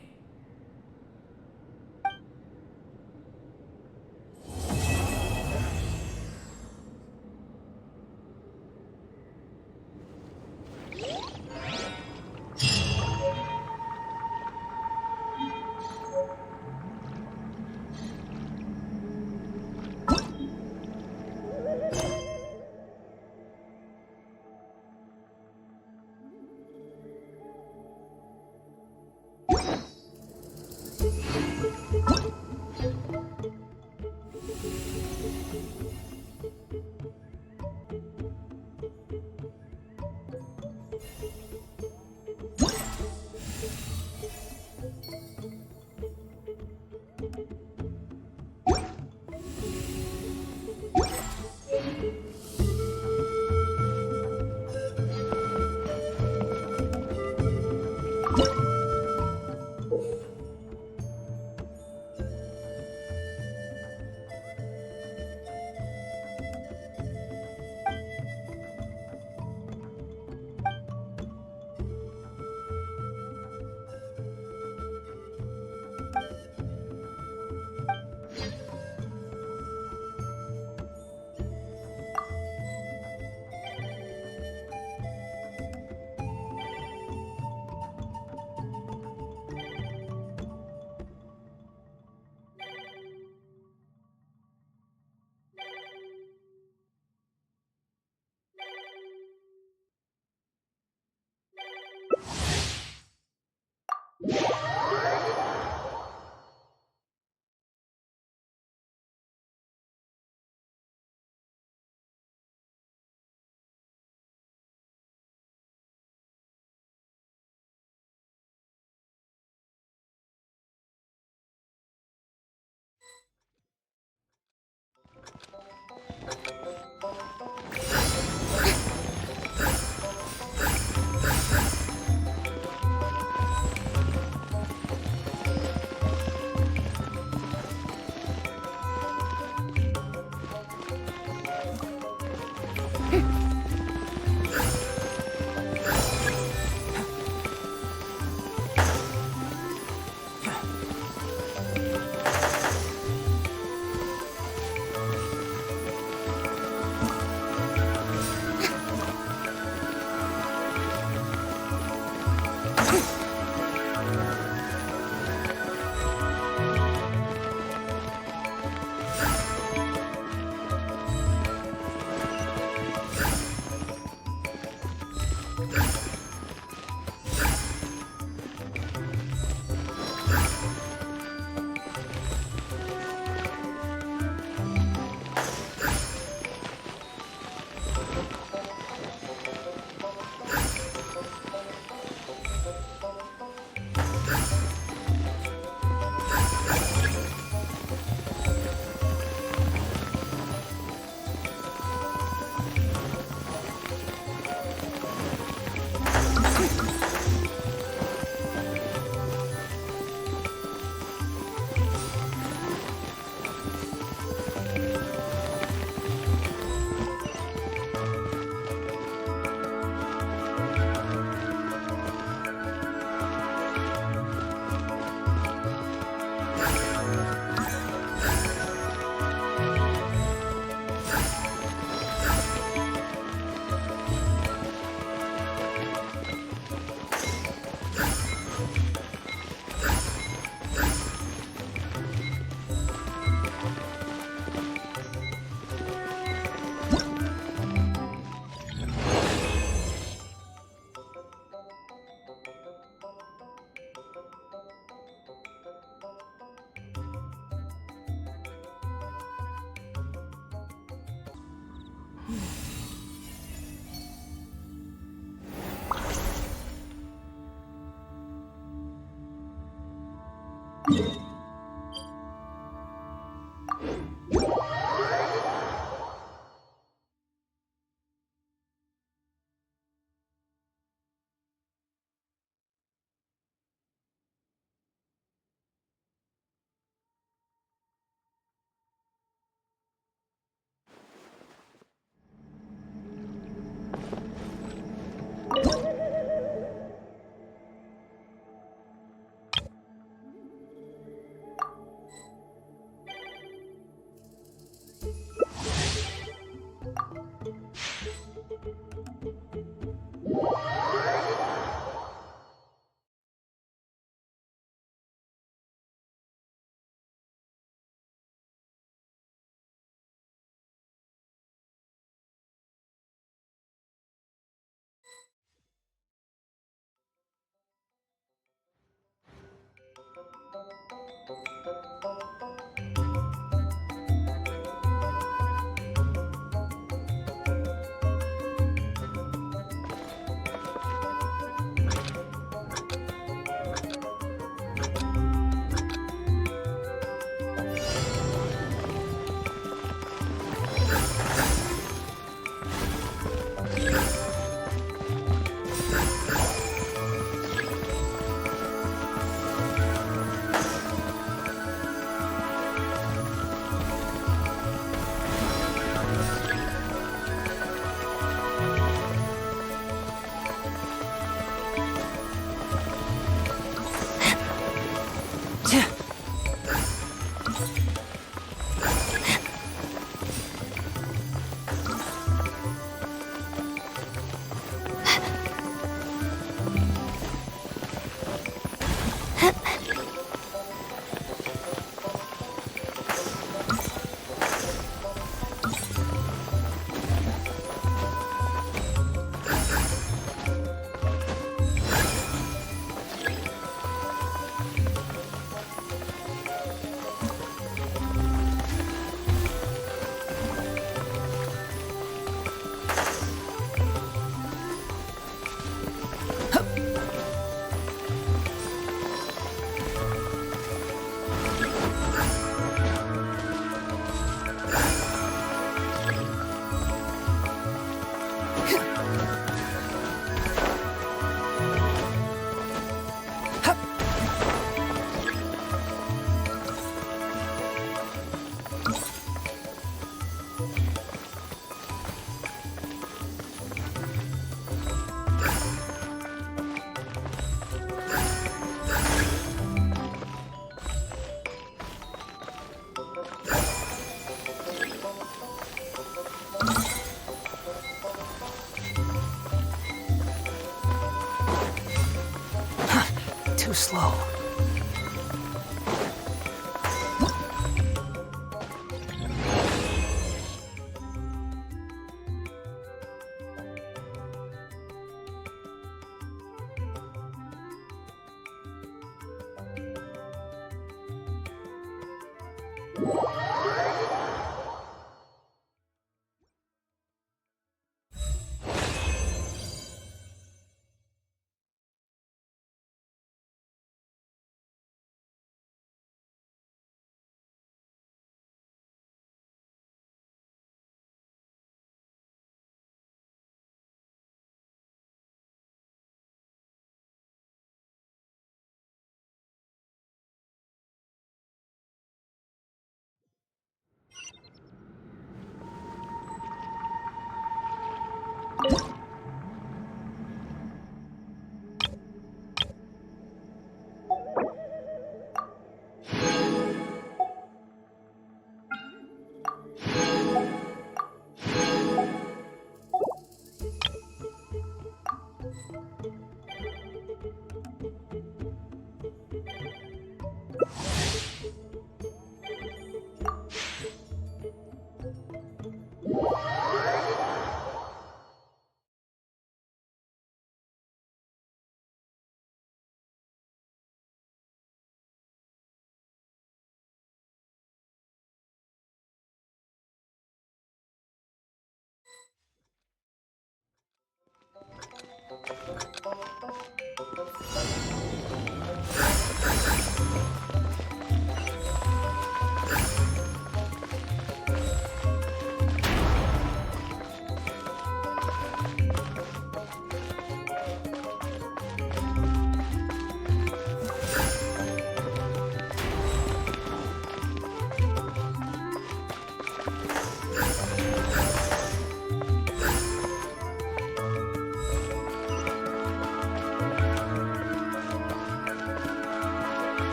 Speaker 1: Too slow.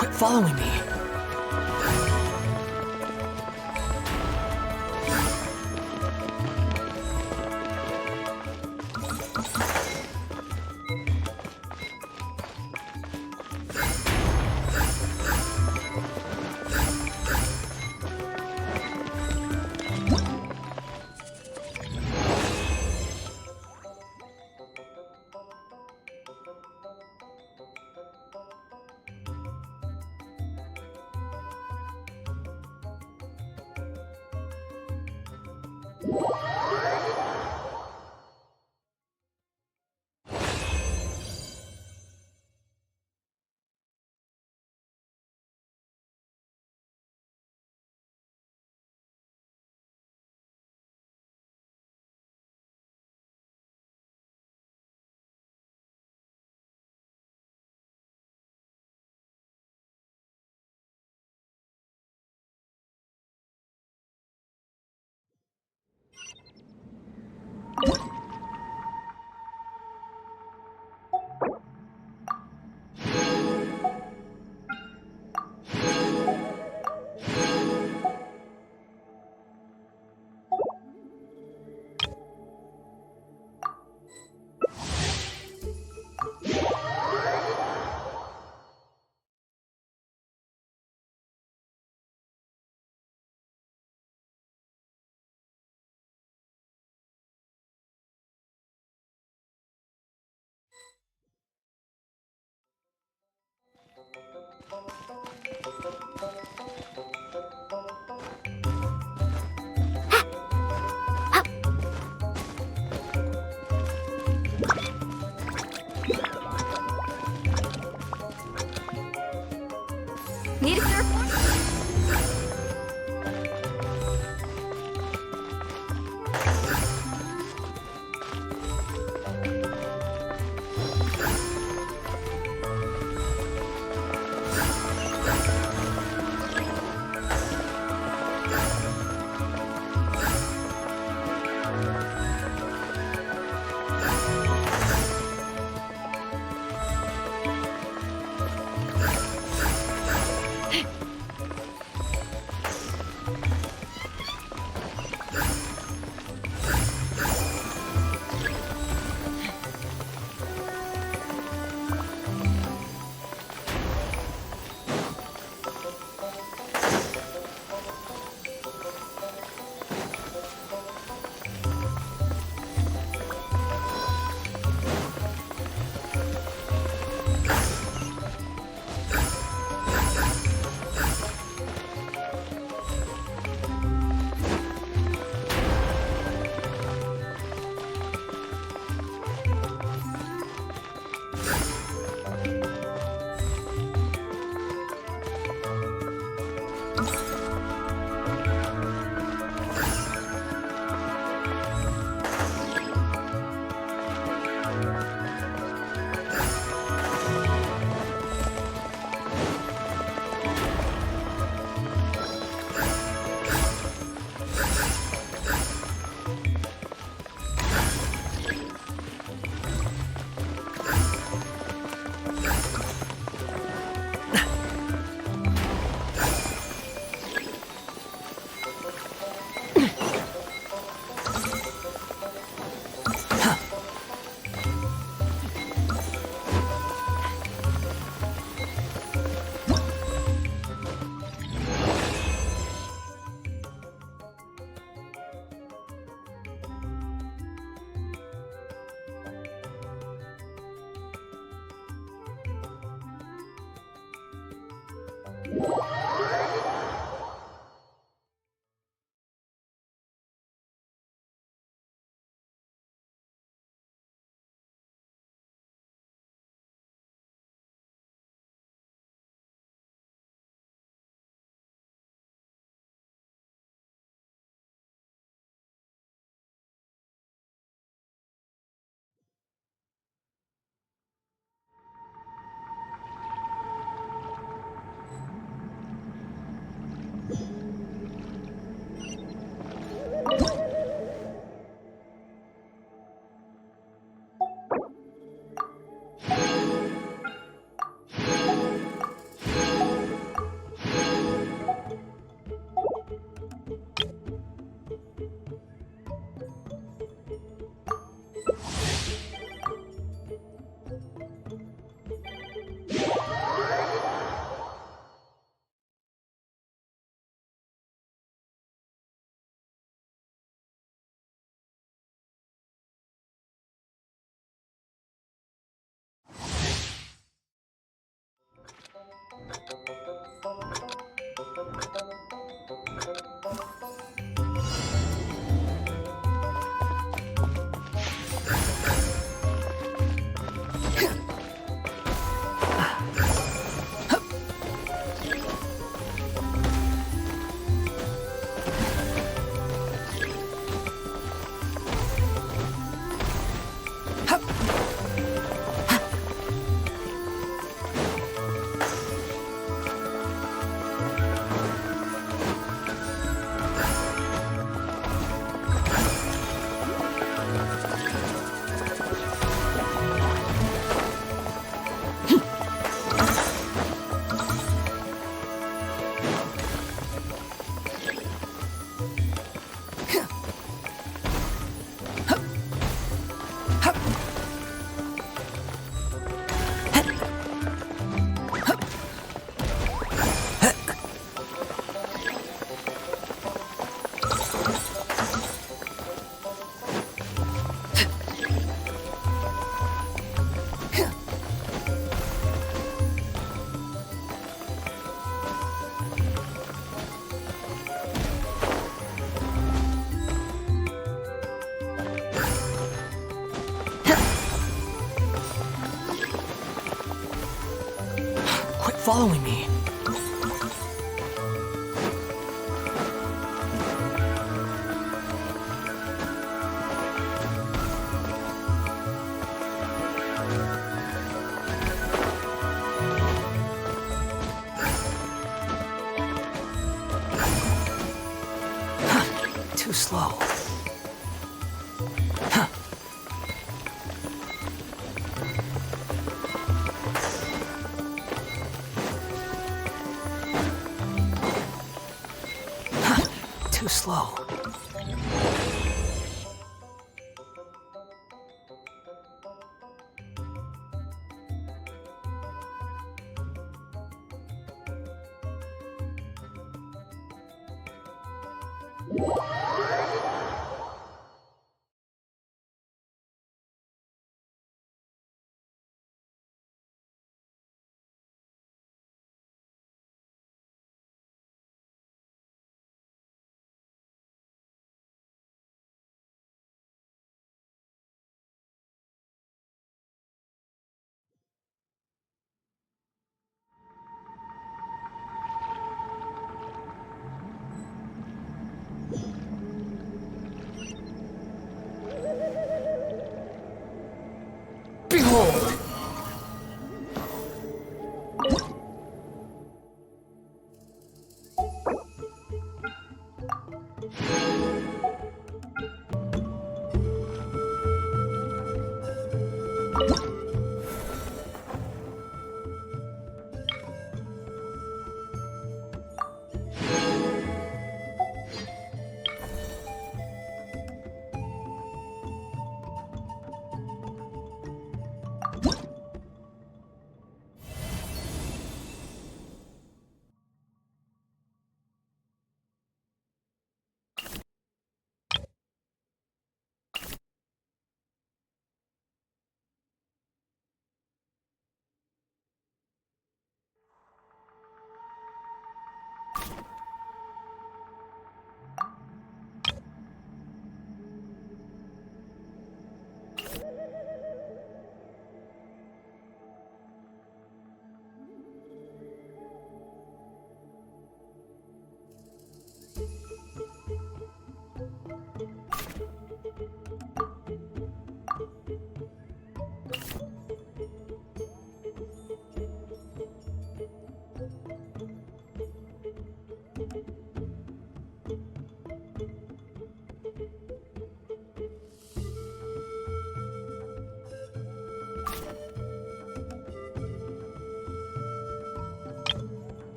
Speaker 1: Quit following me. Following me. Too slow. Too slow.